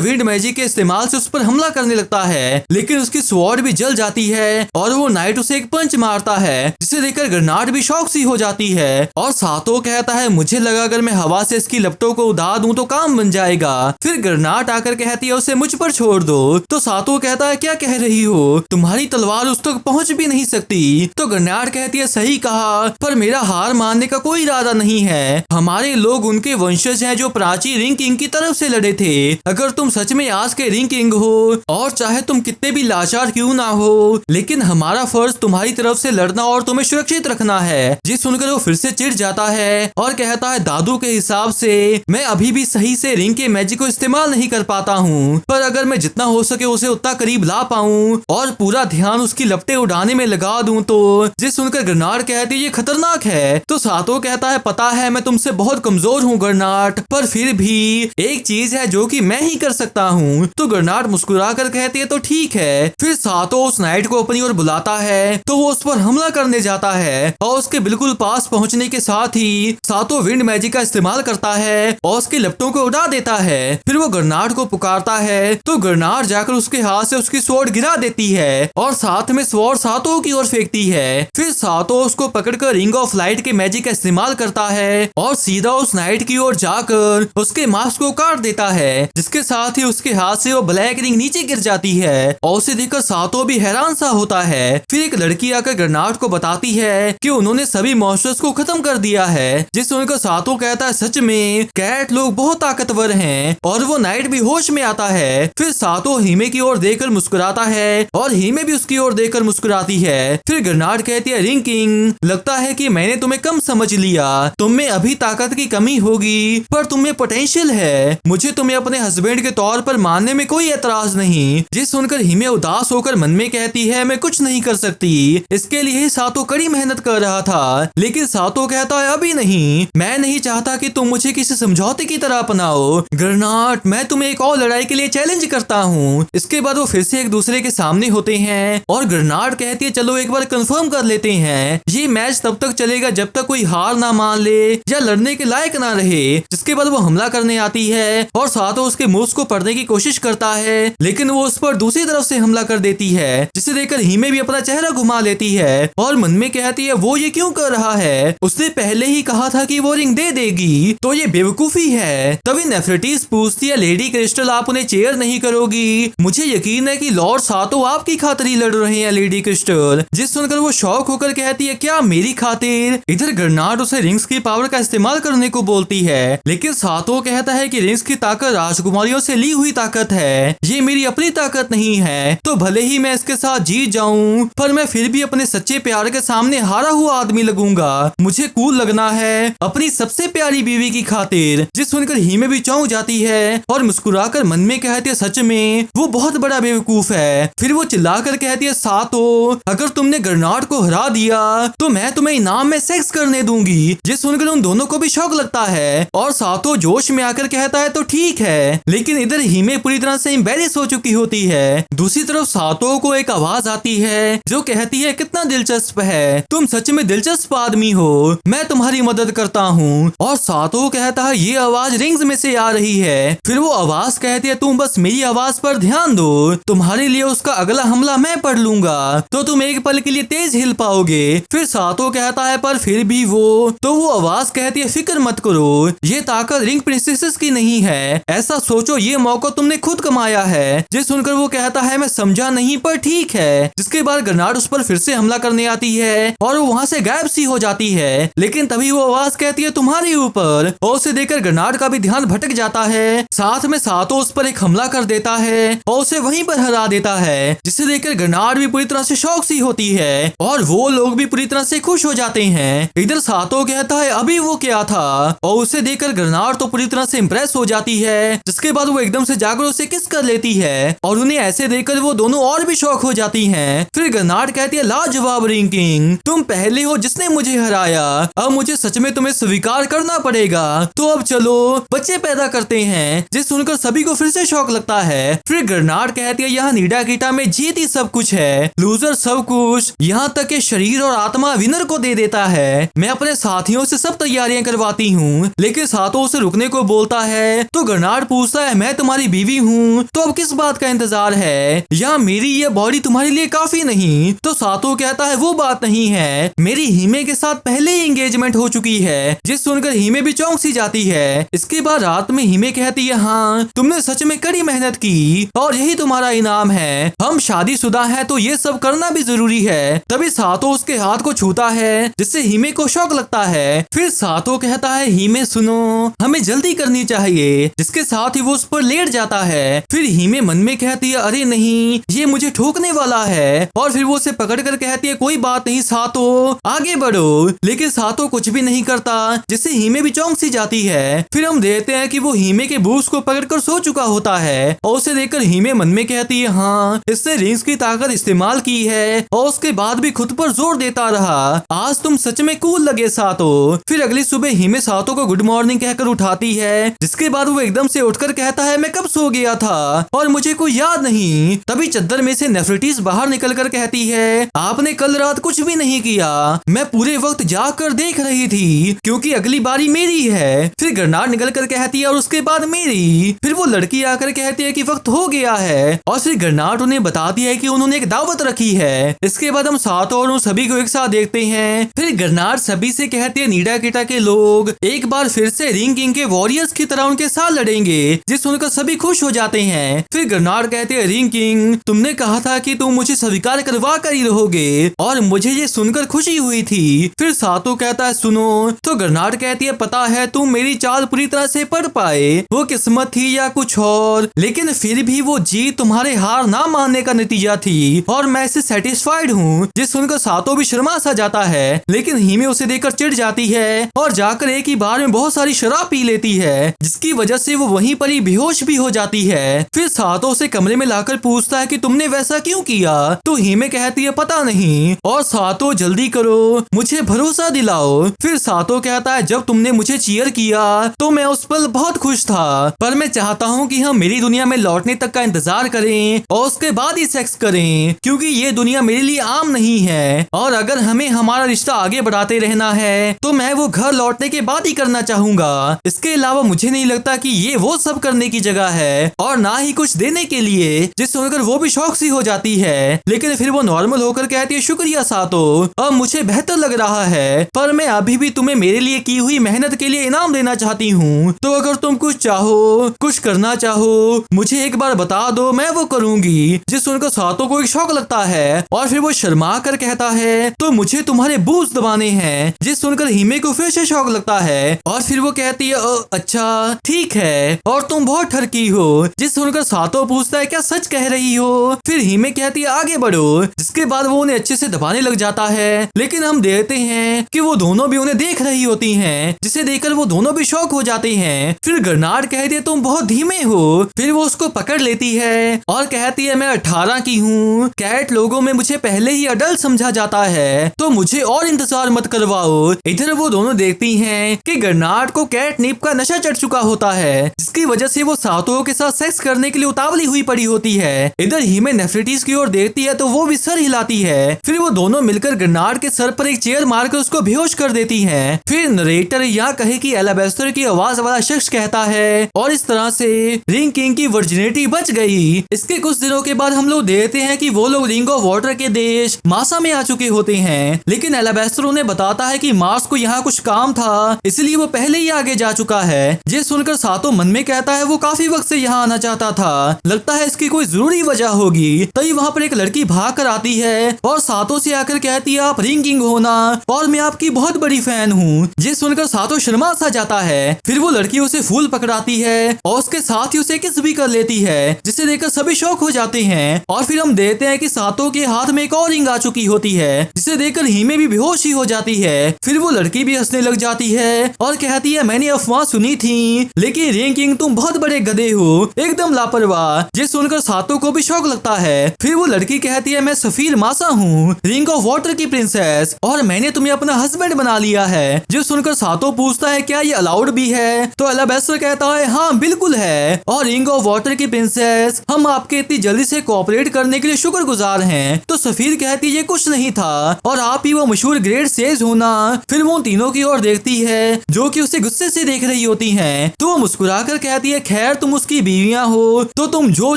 विंड मैजिक के इस्तेमाल से उस पर हमला करने लगता है, लेकिन उसकी स्वॉर्ड भी जल जाती है और वो नाइट उसे एक पंच मारता है, जिसे देखकर ग्रेनाड भी शॉक सी हो जाती है और सातो कहता है मुझे लगा अगर मैं हवा से इसकी लपटों को उड़ा दूं तो काम बन जाएगा। फिर ग्रेनाड आकर कहती है उसे मुझ पर छोड़ दो। तो सातो कहता है क्या कह रही हो, तुम्हारी तलवार उस तक पहुंच भी नहीं सकती। तो ग्रेनाड कहती है सही कहा, पर मेरा हार मानने का कोई इरादा नहीं है। हमारे लोग उनके वंशज हैं जो प्राचीन रिंग किंग की तरफ से लड़े थे। अगर तुम सच में आज के रिंग किंग हो और चाहे तुम कितने भी लाचार क्यों ना हो, लेकिन हमारा फर्ज तुम्हारी तरफ से लड़ना और तुम्हें सुरक्षित रखना है। ये सुनकर वो फिर से चिढ़ जाता है और कहता है दादू के हिसाब से मैं अभी भी सही से रिंग के मैजिक को इस्तेमाल नहीं कर पाता हूँ, पर अगर मैं जितना हो सके उसे उतना करीब ला पाऊँ और पूरा ध्यान उसकी लपटे उड़ाने में लगा दूं तो। ये सुनकर ग्रेनाड कहती है ये खतरनाक है। तो सातो कहता है पता है मैं तुमसे बहुत कमजोर हूँ ग्रेनाड, पर फिर भी एक चीज है जो कि मैं ही कर सकता हूँ। तो ग्रेनाड मुस्कुरा कर कहती है तो ठीक है। फिर सातो उस नाइट को अपनी ओर बुलाता है तो वो उस पर हमला करने जाता है और उसके बिल्कुल पास पहुंचने के साथ ही सातो विंड मैजिक का इस्तेमाल करता है और उसके लपटों को उड़ा देता है। फिर वो ग्रेनाड को पुकारता है तो ग्रेनाड जाकर उसके हाथ से उसकी स्वॉर्ड गिरा देती है और साथ में स्वॉर्ड सातो की ओर फेंकती है। फिर सातो उसको पकड़कर रिंग ऑफ लाइट के मैजिक का इस्तेमाल करता है और सीधा उस नाइट की ओर जाकर उसके मास्क को काट देता है, जिसके साथ ही उसके हाथ से वो ब्लैक रिंग नीचे गिर जाती है और उसे देखकर सातो भी हैरान सा होता है। फिर एक लड़की आकर ग्रेनाड को बताती है कि उन्होंने सभी मॉन्स्टर्स को खत्म कर दिया है, जिस सुनकर सातो कहता है सच में कैट लोग बहुत ताकतवर हैं और वो नाइट भी होश में आता है। फिर सातो हिमे की ओर देखकर मुस्कुराता है और हिमे भी उसकी ओर देखकर मुस्कुराती है। फिर ग्रेनाड कहती है रिंग किंग लगता है कि मैंने तुम्हें कम समझ लिया, तुम में अभी ताकत की कमी होगी पर तुम में पोटेंशियल है। मुझे तुम्हें अपने हस्बैंड के तौर पर मानने में कोई एतराज नहीं। जिस सुनकर हिमे उदास होकर मन में कहती है मैं कुछ नहीं कर सकती, इसके लिए सातो कड़ी मेहनत कर रहा था। लेकिन सातो कहता है अभी नहीं, मैं नहीं चाहता कि तुम मुझे किसी समझौते की तरह अपनाओ। ग्रेनाड मैं तुम्हें एक और लड़ाई के लिए चैलेंज करता हूँ। इसके बाद वो फिर से एक दूसरे के सामने होते हैं और ग्रेनाड कहती है चलो एक बार कंफर्म कर लेते हैं, ये मैच तब तक चलेगा जब तक कोई हार ना मान ले या लड़ने के लायक ना रहे। जिसके बाद वो हमला करने आती है और सातो उसके मूव्स को पढ़ने की कोशिश करता है, लेकिन वो उस पर दूसरी तरफ से हमला कर देती है, जिसे देखकर हिमे भी अपना चेहरा घुमा लेती है और मन में कहती है वो ये क्यों कर रहा है, उसने पहले ही कहा था कि वो रिंग दे देगी, तो ये बेवकूफी है। तभी नेफरेटिस पूछती है लेडी क्रिस्टल आप उन्हें चेयर नहीं करोगी, मुझे यकीन है कि लॉर्ड सातो आपकी खातिर ही लड़ रहे हैं लेडी क्रिस्टल। जिस सुनकर वो शौक होकर कहती है क्या मेरी खातिर। इधर ग्रेनाड उसे रिंग्स की पावर का इस्तेमाल करने को बोलती है, लेकिन सातो कहता है कि रिंग्स की ताकत राजकुमारियों से ली हुई ताकत है, ये मेरी अपनी ताकत नहीं है। तो भले ही मैं इसके साथ जीत जाऊं, पर मैं फिर भी अपने सच्चे प्यार के सामने हारा हुआ आदमी लगूंगा। मुझे कूल लगना है अपनी सबसे प्यारी बीवी की खातिर। जिस सुनकर हिमे भी चौंक जाती है और मुस्कुराकर मन में कहती है सच में वो बहुत बड़ा बेवकूफ है। फिर वो चिल्लाकर कहती है सातो अगर तुमने ग्रेनाड को हरा दिया तो मैं तुम्हें इनाम में सेक्स करने दूंगी। जिस सुनकर उन दोनों को भी शौक लगता है और सातो जोश में आकर कहता है तो ठीक है, लेकिन इधर हिमे पूरी तरह से एम्बैरेस हो चुकी होती है। दूसरी तरफ सातो को एक आवाज आती है जो कहती है कितना दिलचस्प है, तुम सच में दिलचस्प आदमी हो, मैं तुम्हारी मदद करता हूँ। और सातो कहता है ये आवाज रिंग्स में से आ रही है। फिर वो आवाज कहती है तुम बस मेरी आवाज पर ध्यान दो, तुम्हारे लिए उसका अगला हमला मैं पढ़ लूंगा तो तुम एक पल के लिए तेज हिल पाओगे। फिर सातो कहता है पर फिर भी वो आवाज कहती है फिक्र मत करो, ये ताकत रिंग प्रिंसेसेस की नहीं है, ऐसा सोचो ये मौका तुमने खुद कमाया है। ये सुनकर वो कहता है मैं समझा नहीं पर ठीक है। जिसके बाद ग्रेनाड उस पर फिर से हमला करने आती है और वो वहाँ से गायब सी हो जाती है, लेकिन तभी वो आवाज कहती है तुम्हारे ऊपर, और उसे देखकर ग्रेनाड का भी ध्यान भटक जाता है। साथ में सातो उस पर एक हमला कर देता है और उसे वहीं पर हरा देता है, जिसे देखकर ग्रेनाड भी पूरी तरह से शौक सी होती है और वो लोग भी पूरी तरह से खुश हो जाते हैं। इधर सातो कहता है अभी वो क्या था, और उसे देखकर ग्रेनाड तो पूरी तरह से इम्प्रेस हो जाती है। जिसके बाद वो एकदम से जाकर उसे किस कर लेती है और उन्हें ऐसे देखकर वो दोनों और भी शौक हो जाती हैं। फिर ग्रेनाड कहती है लाजवाब रिंग किंग, तुम पहले हो जिसने मुझे हराया, अब मुझे सच में तुम्हें स्वीकार करना पड़ेगा, तो अब चलो बच्चे पैदा करते हैं। जिस सुनकर सभी को फिर से शौक लगता है। फिर ग्रेनाड कहती है यहाँ नीडा कीटा में जीत ही सब कुछ है, लूजर सब कुछ, यहाँ तक के शरीर और आत्मा विनर को दे देता है। मैं अपने साथियों से सब तैयारी तैयारियां करवाती हूँ। लेकिन सातो उसे रुकने को बोलता है तो गर्नार्ड पूछता है मैं तुम्हारी बीवी हूँ तो अब किस बात का इंतजार है, या मेरी ये बॉडी तुम्हारे लिए काफी नहीं। तो सातो कहता है वो बात नहीं है, मेरी हीमे के साथ पहले ही एंगेजमेंट हो चुकी है। जिस सुनकर हीमे भी चौंक सी जाती है। इसके बाद रात में हीमे कहती है हाँ तुमने सच में कड़ी मेहनत की और यही तुम्हारा इनाम है, हम शादीशुदा हैं तो ये सब करना भी जरूरी है। तभी सातो उसके हाथ को छूता है जिससे हीमे को शौक लगता है। फिर सातो कहता है हीमे सुनो हमें जल्दी करनी चाहिए, जिसके साथ ही वो उस पर लेट जाता है। फिर हीमे मन में कहती है अरे नहीं ये मुझे ठोकने वाला है, और फिर वो उसे पकड़ कर कहती है कोई बात नहीं सातो आगे बढ़ो। लेकिन सातो कुछ भी नहीं करता जिससे हीमे भी चौंक सी जाती है। फिर हम देखते हैं कि वो हीमे के बूस्ट को पकड़कर सो चुका होता है और उसे देखकर हीमे मन में कहती है हाँ इसने रिंग्स की ताकत इस्तेमाल की है और उसके बाद भी खुद पर जोर देता रहा, आज तुम सच में कूल लगे सातो। फिर अगली सुबह हीमे सातो को गुड मॉर्निंग कहकर उठाती है, जिसके बाद वो एकदम से उठकर कहता है मैं कब सो गया था और मुझे कोई याद नहीं। तभी चद्दर में से नेफरिटीज बाहर निकलकर कहती है आपने कल रात कुछ भी नहीं किया, मैं पूरे वक्त जाग कर देख रही थी क्योंकि अगली बारी मेरी है। फिर गर्नार्ड निकल कर कहती है और उसके बाद मेरी। फिर वो लड़की आकर कहती है कि वक्त हो गया है और फिर गर्नार्ड उन्हें बताती है कि उन्होंने एक दावत रखी है। इसके बाद हम सातो और उन सभी को एक साथ देखते हैं। फिर गर्नार्ड सभी से कहते हैं नीडा किटा के लोग एक बार फिर से रिंग किंग के वॉरियर्स की तरह उनके साथ लड़ेंगे, जिस सुनकर सभी खुश हो जाते हैं। फिर गर्नार्ड कहते हैं रिंग किंग तुमने कहा था कि तुम मुझे स्वीकार करवा कर ही रहोगे और मुझे ये सुनकर खुशी हुई थी। फिर सातो कहता है सुनो, तो गर्नार्ड कहती है पता है तुम मेरी चाल पूरी तरह से पढ़ पाए, वो किस्मत थी या कुछ और, लेकिन फिर भी वो जीत तुम्हारे हार ना मानने का नतीजा थी और मैं इससे सेटिस्फाइड हूँ। जिस सुनकर सातो भी शर्मा सा जाता है, लेकिन हीमे उसे देखकर चिढ़ जाती है और जाकर एक ही बार में बहुत सारी शराब पी लेती है, जिसकी वजह से वो वहीं पर ही बेहोश भी हो जाती है। फिर सातो उसे कमरे में लाकर पूछता है कि तुमने वैसा क्यों किया, तो हीमे कहती है पता नहीं, और सातो जल्दी करो मुझे भरोसा दिलाओ। फिर सातो कहता है जब तुमने मुझे चीयर किया तो मैं उस पल बहुत खुश था, पर मैं चाहता हूँ कि हम मेरी दुनिया में लौटने तक का इंतजार करें और उसके बाद ही सेक्स करें, क्योंकि ये दुनिया मेरे लिए आम नहीं है और अगर हमें हमारा रिश्ता आगे बढ़ाते रहना है तो मैं वो घर लौटने के बाद ही करना चाहूंगा। इसके अलावा मुझे नहीं लगता कि ये वो सब करने की जगह है और ना ही कुछ देने के लिए, जिससे सुनकर वो भी शौक सी हो जाती है। लेकिन फिर वो नॉर्मल होकर कहती है शुक्रिया सातो, अब मुझे बेहतर लग रहा है, पर मैं अभी भी तुम्हें मेरे लिए की हुई मेहनत के लिए इनाम देना चाहती हूँ, तो अगर तुम कुछ चाहो कुछ करना चाहो मुझे एक बार बता दो, मैं वो करूंगी। जिस सुनकर सातो को एक शौक लगता है और फिर वो शर्मा कर कहता है तो मुझे तुम्हारे बूज दबाने हैं। जिस सुनकर हीमे को फिर से शौक लगता है और फिर वो कहती है अच्छा ठीक है और तुम बहुत ठरकी हो। जिस सुनकर सातो पूछता है क्या सच कह रही हो, फिर हीमे कहती है आगे बढ़ो, जिसके बाद वो उन्हें अच्छे से दबाने लग जाता है। लेकिन हम देखते हैं कि वो दोनों भी उन्हें देख रही होती हैं, जिसे देखकर वो दोनों भी शौक हो जाते हैं। फिर गर्नार्ड कहती है तुम बहुत धीमे हो, फिर वो उसको पकड़ लेती है और कहती है मैं 18 की हूँ, कैट लोगों में मुझे पहले ही अडल्ट समझा जाता है, तो मुझे और इंतजार मत करवाओ। इधर वो दोनों देखती हैं कि गर्नार्ड को कैटनिप का नशा चढ़ चुका होता है, जिसकी वजह से वो सातो के साथ सेक्स करने के लिए उतावली हुई पड़ी होती है। इधर हीमे नेफरिटीज की ओर देखती है तो वो भी सर हिलाती है। फिर वो दोनों मिलकर गर्नार्ड के सर पर एक चेयर मारकर उसको बेहोश कर देती हैं। फिर नरेटर यह कहे कि एलाबेस्टर की आवाज वाला शख्स कहता है और इस तरह से रिंग किंग की वर्जिनिटी बच गई। इसके कुछ दिनों के बाद हम लोग देखते हैं कि वो लोग रिंग ऑफ वाटर के देश मासा में आ चुके होते हैं, लेकिन एलाबेस्टर उन्हें बताता है कि मार्स को यहाँ कुछ काम था, इसलिए वो पहले ही आगे जा चुका है। ये सुनकर सातो मन में कहता है वो काफी वक्त से यहाँ आना चाहता था, लगता है इसकी कोई जरूरी वजह होगी। तभी वहाँ पर एक लड़की भाग कर आती है और सातो से आकर कहती है आप रिंग किंग हो ना और मैं आपकी बहुत बड़ी फैन हूँ। ये सुनकर सातो शर्मा सा जाता है। फिर वो लड़की उसे फूल पकड़ाती है और उसके साथ ही उसे किस भी कर लेती है, जिसे देखकर सभी शौक हो जाते हैं। और फिर हम देखते हैं कि सातो के हाथ में एक और रिंग आ चुकी होती है, जिसे देखकर हीमे भी बेहोश ही हो जाती है। फिर वो लड़की भी हंसने लग जाती है और कहती है मैंने अफवाह सुनी थी, लेकिन रिंग किंग तुम बहुत बड़े गधे हो, एकदम लापरवाह। ये सुनकर सातो को भी शौक लगता है। फिर वो लड़की कहती है मैं सफीर मासा हूँ, रिंग ऑफ वाटर की प्रिंसेस, और मैंने तुम्हें अपना हस्बैंड बना लिया है। जो सुनकर सातो पूछता है क्या ये अलाउड भी है, तो एलाबेस्टर कहता है हाँ बिल्कुल है, और रिंग ऑफ वाटर की प्रिंसेस हम आपके इतनी जल्दी से कोऑपरेट करने के लिए शुक्रगुजार हैं। तो सफीर कहती है ये कुछ नहीं था और आप ही वो मशहूर ग्रेट सेज होना। फिर वो तीनों की ओर ओर देखती है जो कि उसे गुस्से से देख रही होती हैं। तो वो मुस्कुराकर कहती है, खैर तुम उसकी बीवियां हो तो तुम जो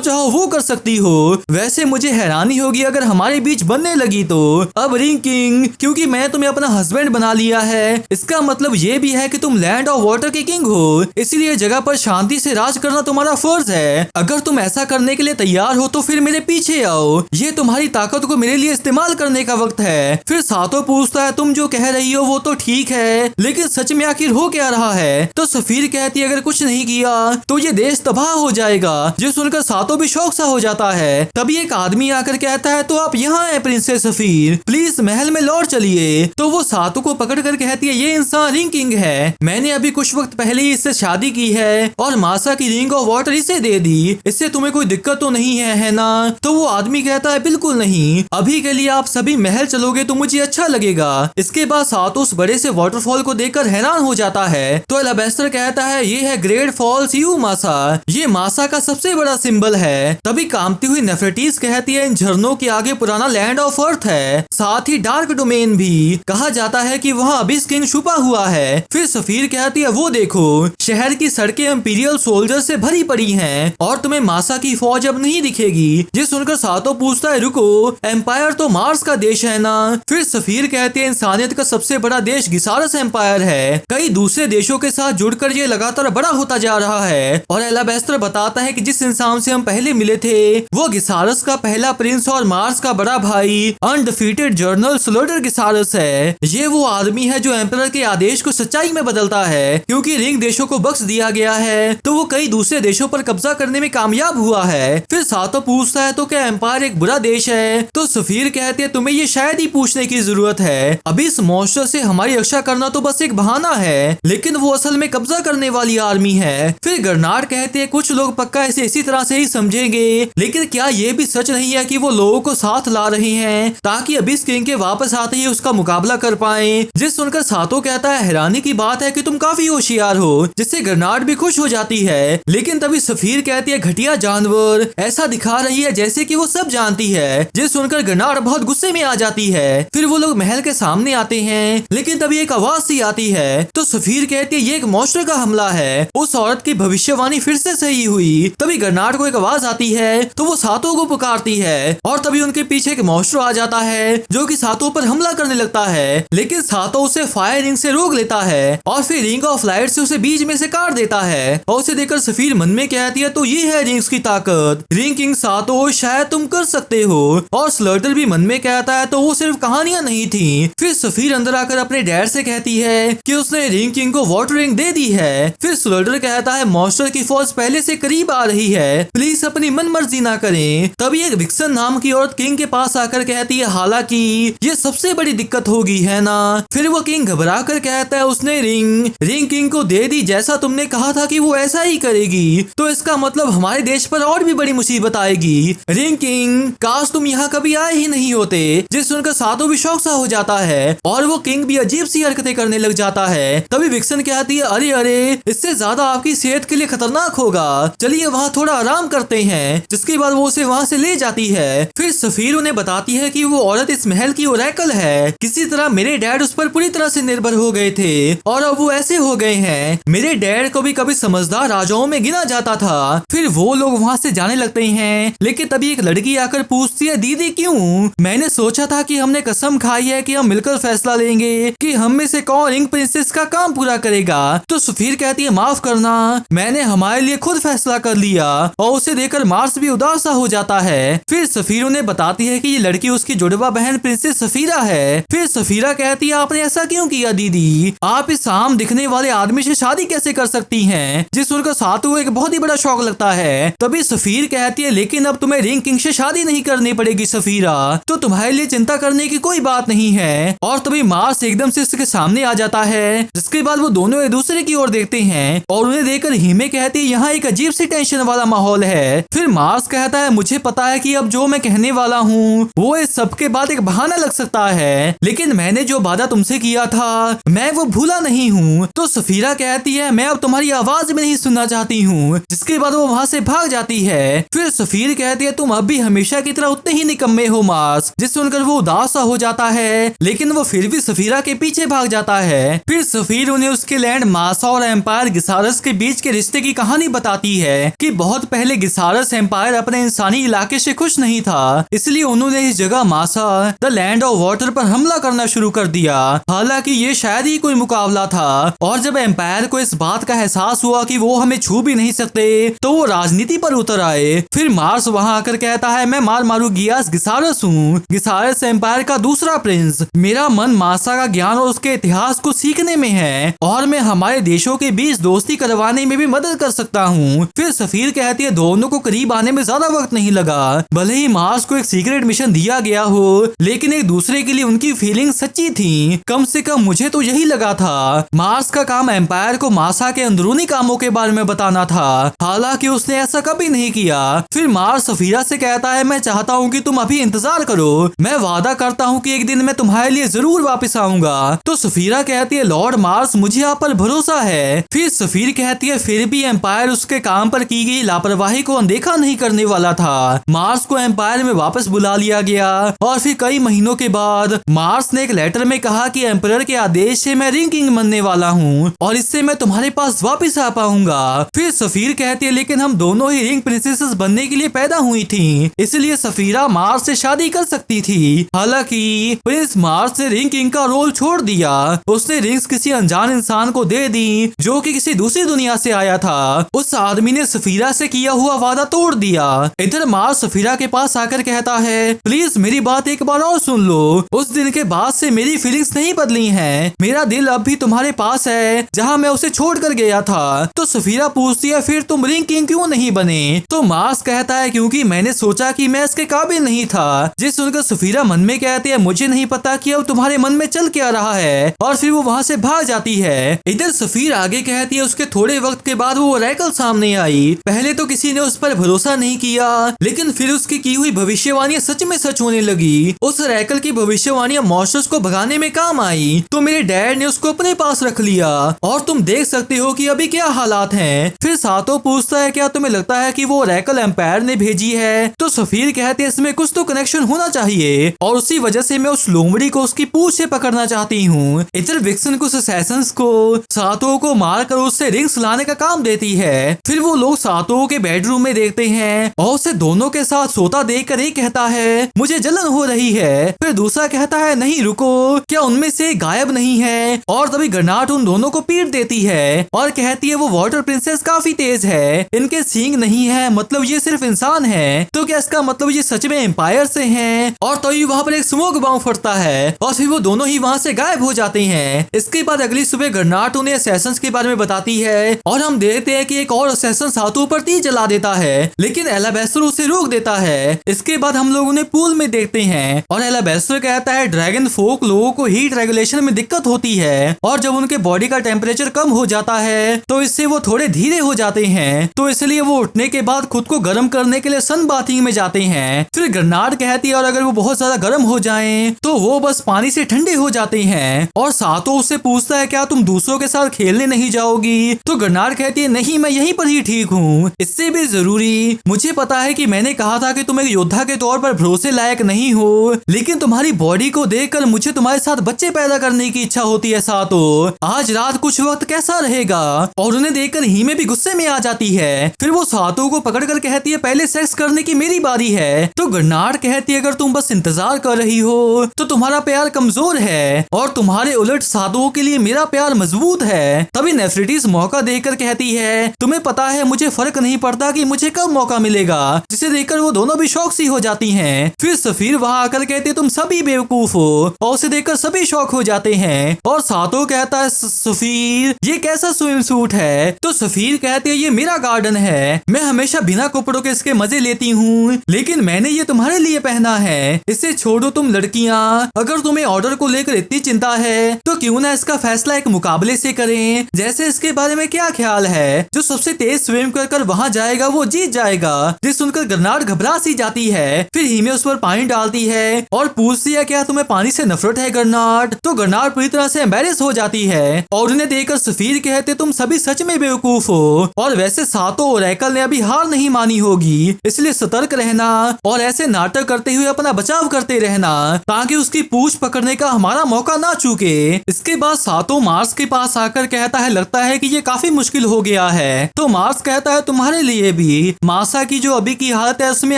चाहो वो कर सकती हो। वैसे मुझे हैरानी होगी अगर हमारे बीच बनने लगी तो। अब रिंग किंग, क्योंकि मैं तुम्हें अपना हस्बैंड बना लिया है, इसका मतलब ये भी है कि तुम लैंड और वाटर के किंग हो, इसलिए जगह पर शांति से राज करना तुम्हारा फर्ज है। अगर तुम ऐसा करने के लिए तैयार हो तो फिर मेरे पीछे आओ, ये तुम्हारी ताकत को मेरे लिए इस्तेमाल करने का वक्त है। फिर सातो पूछता है, तुम जो कह रही हो वो तो ठीक है, लेकिन सच में आखिर हो क्या रहा है? तो सफीर कहती है, अगर कुछ नहीं किया तो ये देश तबाह हो जाएगा। जो सुनकर सातो भी शौक सा हो जाता है। तभी एक आदमी आकर कहता है, तो आप यहाँ हैं प्रिंसेस सफीर, प्लीज महल में लौट चलिए। तो वो सातो को पकड़ कर कहती है, ये इंसान रिंग किंग है, मैंने अभी कुछ वक्त पहले ही इससे शादी की है और मासा की रिंग ऑफ वाटर इसे दे दी, इससे तुम्हें कोई दिक्कत तो नहीं है ना? तो वो आदमी कहता है, बिल्कुल नहीं, अभी के लिए आप सभी महल चलोगे तो मुझे अच्छा लगेगा। इसके बाद सातो उस बड़े से वाटरफॉल को देखकर हैरान हो जाता है। तो एलाबेस्टर कहता है, ये है ग्रेट फॉल्स यू मासा, ये मासा का सबसे बड़ा सिंबल है। तभी कामती हुई नेफरेटिस कहती है, इन झरनों के आगे पुराना लैंड ऑफ अर्थ है, साथ ही डार्क डोमेन भी। कहा जाता है कि वहाँ अबिस किंग छुपा हुआ है। फिर सफीर कहती है, वो देखो शहर की सड़कें इंपीरियल सोल्जर से भरी पड़ी हैं और तुम्हें मासा की फौज अब नहीं दिखेगी। ये सुनकर सातो पूछता है, रुको, एम्पायर तो मार्स का देश है ना? फिर सफीर कहती है, इंसानियत का सबसे बड़ा देश गिसारस एम्पायर है, कई दूसरे देशों के साथ जुड़कर ये लगातार बड़ा होता जा रहा है। और एलाबेस्टर बताता है कि जिस इंसान से हम पहले मिले थे वो गिसारस का पहला प्रिंस और मार्स का बड़ा भाई अनडिफीटेड जनरल स्लोटर गिसारस है। ये वो आदमी है जो एम्पायर के आदेश को सच्चाई में बदलता है। क्योंकि रिंग देशों को बख्श दिया गया है तो वो कई दूसरे देशों पर कब्जा करने में कामयाब हुआ है। फिर सातो पूछता है, तो क्या एम्पायर एक बुरा देश है? तो सफीर कहते हैं, तुम्हें ये शायद ही पूछने की जरूरत है, अभी इस मॉन्स्टर से हमारी रक्षा करना तो बस एक बहाना है, लेकिन वो असल में कब्जा करने वाली आर्मी है। फिर गर्नार्ड कहते हैं, कुछ लोग पक्का इसे इसी तरह से ही समझेंगे, लेकिन क्या ये भी सच नहीं है कि वो लोगों को साथ ला रहे हैं ताकि अबिस किंग के वापस आते ही उसका मुकाबला कर पाए? जिस सुनकर सातो कहता है, हैरानी की बात है कि तुम काफी होशियार हो, जिससे गर्नार्ड भी खुश हो जाती है। लेकिन तभी सफीर कहती है, घटिया जानवर, ऐसा दिखा रही है जैसे कि वो सब जानती है। जिस सुनकर गर्नार्ड बहुत गुस्से में आ जाती है। फिर वो लोग महल के सामने आते हैं, लेकिन तभी एक आवाज सी आती है। तो सफीर कहती है, ये एक मॉन्स्टर का हमला है। उस औरत की भविष्यवाणी फिर से सही हुई। तभी गर्नार्ड को एक आवाज आती है तो वो सातो को पुकारती है और तभी उनके पीछे एक मॉन्स्टर आ जाता है जो कि सातो पर हमला करने लगता है, लेकिन सातो उसे फायर रिंग से रोक लेता है और फिर रिंग ऑफ लाइट से उसे बीच में से काट देता है। और उसे देखकर सफीर मन में कहती है, तो ये है रिंग्स की ताकत, रिंग किंग सातो, शायद तुम कर सकते हो। और स्लर्टर भी मन में कहता है, तो वो सिर्फ कहानियां नहीं थी। फिर सफीर अंदर आकर अपने डैड से कहती है कि उसने रिंग किंग को वाटर रिंग दे दी है। फिर स्लर्टर कहता है, मॉन्स्टर की फौज पहले से करीब आ रही है, प्लीज अपनी मन मर्जी ना करें। तभी एक विक्सन नाम की औरत किंग के पास आकर कहती है, हालांकि ये सबसे बड़ी दिक्कत होगी है ना? फिर वो किंग घबरा कर कहता है, उसने रिंग किंग को दे दी, जैसा तुमने कहा था कि वो ऐसा ही करेगी, तो इसका मतलब हमारे देश पर और भी बड़ी मुसीबत आएगी। रिंग किंग, काश तुम यहाँ कभी आए ही नहीं होते। जिस सुनकर सातो भी शौक सा हो जाता है और वो किंग भी अजीब सी हरकतें करने लग जाता है। तभी विक्सन कहती है, अरे अरे, इससे ज्यादा आपकी सेहत के लिए खतरनाक होगा, चलिए वहाँ थोड़ा आराम करते हैं। जिसके बाद वो उसे वहाँ से ले जाती है। फिर सफीर उन्हें बताती है कि वो औरत इस महल की ओरेकल है, किसी तरह मेरे डैड उस पर पूरी तरह से निर्भर हो गए थे और अब वो ऐसे हो गए हैं। मेरे डैड को भी कभी समझदार राजाओं में गिना जाता था। फिर वो लोग वहाँ से जाने लगते हैं, लेकिन तभी एक लड़की आकर पूछती है, दीदी क्यों? मैंने सोचा था कि हमने कसम खाई है कि हम मिलकर फैसला लेंगे कि हम में से कौन रिंग प्रिंसेस का काम पूरा करेगा। तो सफीर कहती है, माफ करना, मैंने हमारे लिए खुद फैसला कर लिया। और उसे देखकर मार्स भी उदास सा हो जाता है। फिर सफीर उन्हें बताती है कि ये लड़की उसकी जुड़वा बहन प्रिंसेस सफीरा है। फिर सफीरा कहती है, आपने ऐसा क्यों किया दीदी? आप इस आम दिखने वाले आदमी से शादी कैसे कर सकती हैं? जिस सुनकर सातो को एक बहुत ही बड़ा शौक लगता है। तभी सफीर कहती है, लेकिन अब तुम्हें रिंग किंग से शादी नहीं करनी पड़ेगी सफीरा, तो तुम्हारे लिए चिंता करने की कोई बात नहीं है। और तभी मार्स एकदम से उसके सामने आ जाता है, जिसके बाद वो दोनों एक दूसरे की ओर देखते हैं और उन्हें देखकर हिमे कहती है, यहाँ एक अजीब सी टेंशन वाला माहौल है। फिर मार्स कहता है, मुझे पता है कि अब जो मैं कहने वाला हूँ वो इस सब के बाद एक बहाना लग सकता है, लेकिन मैंने जो वादा तुमसे किया था मैं वो भूला नहीं हूँ। तो सफीरा कहती है, मैं अब तुम्हारी आवाज भी नहीं सुनना चाहती हूँ। जिसके बाद वो वहाँ से भाग जाती है। फिर सफीर कहती है, तुम अब भी हमेशा की तरह उतने ही निकम्मे हो मार्स। जिस सुनकर वो उदास सा हो जाता है, लेकिन वो फिर भी सफीरा के पीछे भाग जाता जाता है। फिर सफीर उन्हें उसके लैंड मासा और एम्पायर गिसारस के बीच के रिश्ते की कहानी बताती है कि बहुत पहले गिसारस एम्पायर अपने इंसानी इलाके से खुश नहीं था, इसलिए उन्होंने इस जगह मासा द लैंड ऑफ वाटर पर हमला करना शुरू कर दिया। हालांकि ये शायद ही कोई मुकाबला था, और जब एम्पायर को इस बात का एहसास हुआ कि वो हमें छू भी नहीं सकते तो वो राजनीति पर उतर आए। फिर मार्स वहां आकर कहता है, मैं मारू गियास गिसारस हूँ, गिसारस एम्पायर का दूसरा प्रिंस। मेरा मन मासा का ज्ञान और उसके इतिहास को सीखने में है, और मैं हमारे देशों के बीच दोस्ती करवाने में भी मदद कर सकता हूँ। फिर सफीर कहती है, दोनों को करीब आने में ज्यादा वक्त नहीं लगा। भले ही मार्स को एक सीक्रेट मिशन दिया गया हो, लेकिन एक दूसरे के लिए उनकी फीलिंग सच्ची थी। कम से कम मुझे तो यही लगा था। मार्स का काम एम्पायर को मासा के अंदरूनी कामों के बारे में बताना था, हालांकि उसने ऐसा कभी नहीं किया। फिर मार्स सफीरा से कहता है, मैं चाहता हूँ कि तुम अभी इंतजार करो, मैं वादा करता हूँ कि एक दिन मैं तुम्हारे लिए जरूर वापस आऊंगा। तो सफीरा कहती है, लॉर्ड मार्स मुझे आप पर भरोसा है। फिर सफीर कहती है, फिर भी एम्पायर उसके काम पर की गई लापरवाही को अनदेखा नहीं करने वाला था। मार्स को एम्पायर में वापस बुला लिया गया, और फिर कई महीनों के बाद मार्स ने एक लेटर में कहा कि एम्परर के आदेश से मैं रिंग किंग बनने वाला हूँ, और इससे मैं तुम्हारे पास वापस आ पाऊंगा। फिर सफीर कहती है, लेकिन हम दोनों ही रिंग प्रिंसेसेस बनने के लिए पैदा हुई थी, इसलिए सफीरा मार्स से शादी कर सकती थी। हालांकि प्रिंस मार्स ने रिंग किंग का रोल छोड़ दिया, उसने रिंग्स किसी अनजान इंसान को दे दी जो कि किसी दूसरी दुनिया से आया था। उस आदमी ने सफीरा से किया हुआ वादा तोड़ दिया। इधर मार्स सफीरा के पास आकर कहता है, प्लीज मेरी बात एक बार और सुन लो, उस दिन के बाद से मेरी फीलिंग्स नहीं बदली हैं, मेरा दिल अब भी तुम्हारे पास है जहां मैं उसे छोड़ कर गया था। तो सफीरा पूछती है, फिर तुम रिंग किंग क्यों नहीं बने? तो मार्स कहता है, क्योंकि मैंने सोचा कि मैं इसके काबिल नहीं था। जिस सुनकर सफीरा मन में कहती है, मुझे नहीं पता कि अब तुम्हारे मन में चल क्या रहा है, और फिर वो वहाँ से भाग जाती है। इधर सफीर आगे कहती है, उसके थोड़े वक्त के बाद वो ओरेकल सामने आई। पहले तो किसी ने उस पर भरोसा नहीं किया, लेकिन फिर उसकी की हुई भविष्यवाणियां सच में सच होने लगी। उस ओरेकल की भविष्यवाणियां मॉन्स्टर्स को भगाने में काम आई, तो मेरे डैड ने उसको अपने पास रख लिया, और तुम देख सकते हो कि अभी क्या हालात हैं। फिर सातो पूछता है, क्या तुम्हें लगता है कि वो ओरेकल एम्पायर ने भेजी है? तो सफीर कहते हैं, इसमें कुछ तो कनेक्शन होना चाहिए, और उसी वजह से मैं उस लोमड़ी को उसकी पूंछ से पकड़ना चाहती हूँ। इधर विक्सन कुछ असैसिन्स को सातो को मारकर उससे रिंग्स लाने का काम देती है। फिर वो लोग सातो के बेडरूम में देखते हैं, और उसे दोनों के साथ सोता देखकर एक कहता है, मुझे जलन हो रही है। फिर दूसरा कहता है, नहीं रुको, क्या उनमें से गायब नहीं है? और तभी गर्नाट उन दोनों को पीट देती है, और कहती है, वो वाटर प्रिंसेस काफी तेज है, इनके सींग नहीं है, मतलब ये सिर्फ इंसान है, तो क्या इसका मतलब ये सच में एम्पायर से हैं? और तभी वहाँ पर एक स्मोक बम फटता है, और फिर वो दोनों ही वहाँ से गायब हो जाते हैं। इसके बाद अगली सुबह गर्नाट उन्हें असैसिन्स के बारे में बताती है, और हम देखते हैं कि एक और असैसिन सातो पर तीर चला देता है, लेकिन एलाबेस्टर उसे रोक देता है। इसके बाद हम लोग उन्हें पूल में देखते हैं, और एलाबेस्टर कहता है, ड्रैगन फोक लोगों को हीट रेगुलेशन में दिक्कत होती है, और जब उनके बॉडी का टेम्परेचर कम हो जाता है तो इससे वो थोड़े धीरे हो जाते हैं, तो इसलिए वो उठने के बाद खुद को गर्म करने के लिए सन बाथिंग में जाते हैं। फिर गर्नाट कहती है, और अगर वो बहुत ज्यादा गर्म हो जाएं तो वो बस पानी से ठंडे हो जाते हैं। और सातो उससे पूछता है, क्या तुम दूसरों के साथ खेलने नहीं जाओगी? तो गर्नाट कहती है, नहीं, मैं यहीं पर ही ठीक हूँ। इससे भी जरूरी, मुझे पता है कि मैंने कहा था कि तुम एक योद्धा के तौर पर भरोसे लायक नहीं हो, लेकिन तुम्हारी बॉडी को देखकर मुझे तुम्हारे साथ बच्चे पैदा करने की इच्छा होती है। सातो, आज रात कुछ वक्त कैसा रहेगा? और उन्हें देखकर हीमे भी गुस्से में आ जाती है। फिर वो सातो को पकड़कर कहती है, पहले सेक्स करने की मेरी बारी है। तो गर्नाट कहती है, अगर तुम बस इंतजार कर रही हो तो तुम्हारा प्यार कमजोर है, और तुम्हारे उलट सातो के लिए मेरा प्यार मजबूत है। तभी नेफरिटीज मौका देखकर कहती है, तुम्हें पता है मुझे फर्क नहीं पड़ता कि मुझे कब मौका मिलेगा, जिसे देखकर वो दोनों भी शौक सी हो जाती हैं। फिर सफीर वहां आकर कहते, तुम सभी बेवकूफ हो, और उसे देखकर सभी शौक हो जाते हैं। और सातो कहता है, सफीर ये कैसा स्विम सूट है? तो सफीर कहते हैं, ये मेरा गार्डन है, मैं हमेशा बिना कपड़ों के इसके मजे लेती हूँ, लेकिन मैंने ये तुम्हारे लिए पहना है। इसे छोड़ो तुम लड़कियां, अगर तुम्हें ऑर्डर को लेकर इतनी चिंता है तो क्यों ना इसका फैसला एक मुकाबले से करें। जैसे इसके बारे में क्या ख्याल है? जो सबसे तेज स्विम कर वहाँ जाएगा वो जीत जाएगा। जिस सुनकर गर्नाट घबरा सी जाती है। फिर हीमे उस पर पानी डालती है और पूछती है, क्या तुम्हें पानी से नफरत है गर्नाट? तो गर्नाट पूरी तरह से एम्बेरेस हो जाती है, और उन्हें देखकर सफीर कहते, तुम सभी सच में बेवकूफ हो, और वैसे सातो ओरेकल ने अभी हार नहीं मानी होगी, इसलिए सतर्क रहना और ऐसे नाटक करते हुए अपना बचाव करते रहना, ताकि उसकी पूंछ पकड़ने का हमारा मौका ना चूके। इसके बाद सातो मार्स के पास आकर कहता है लगता है कि ये काफी मुश्किल हो गया है। तो मार्स कहता है तुम्हारे लिए भी। मासा की जो अभी की हालत है उसमें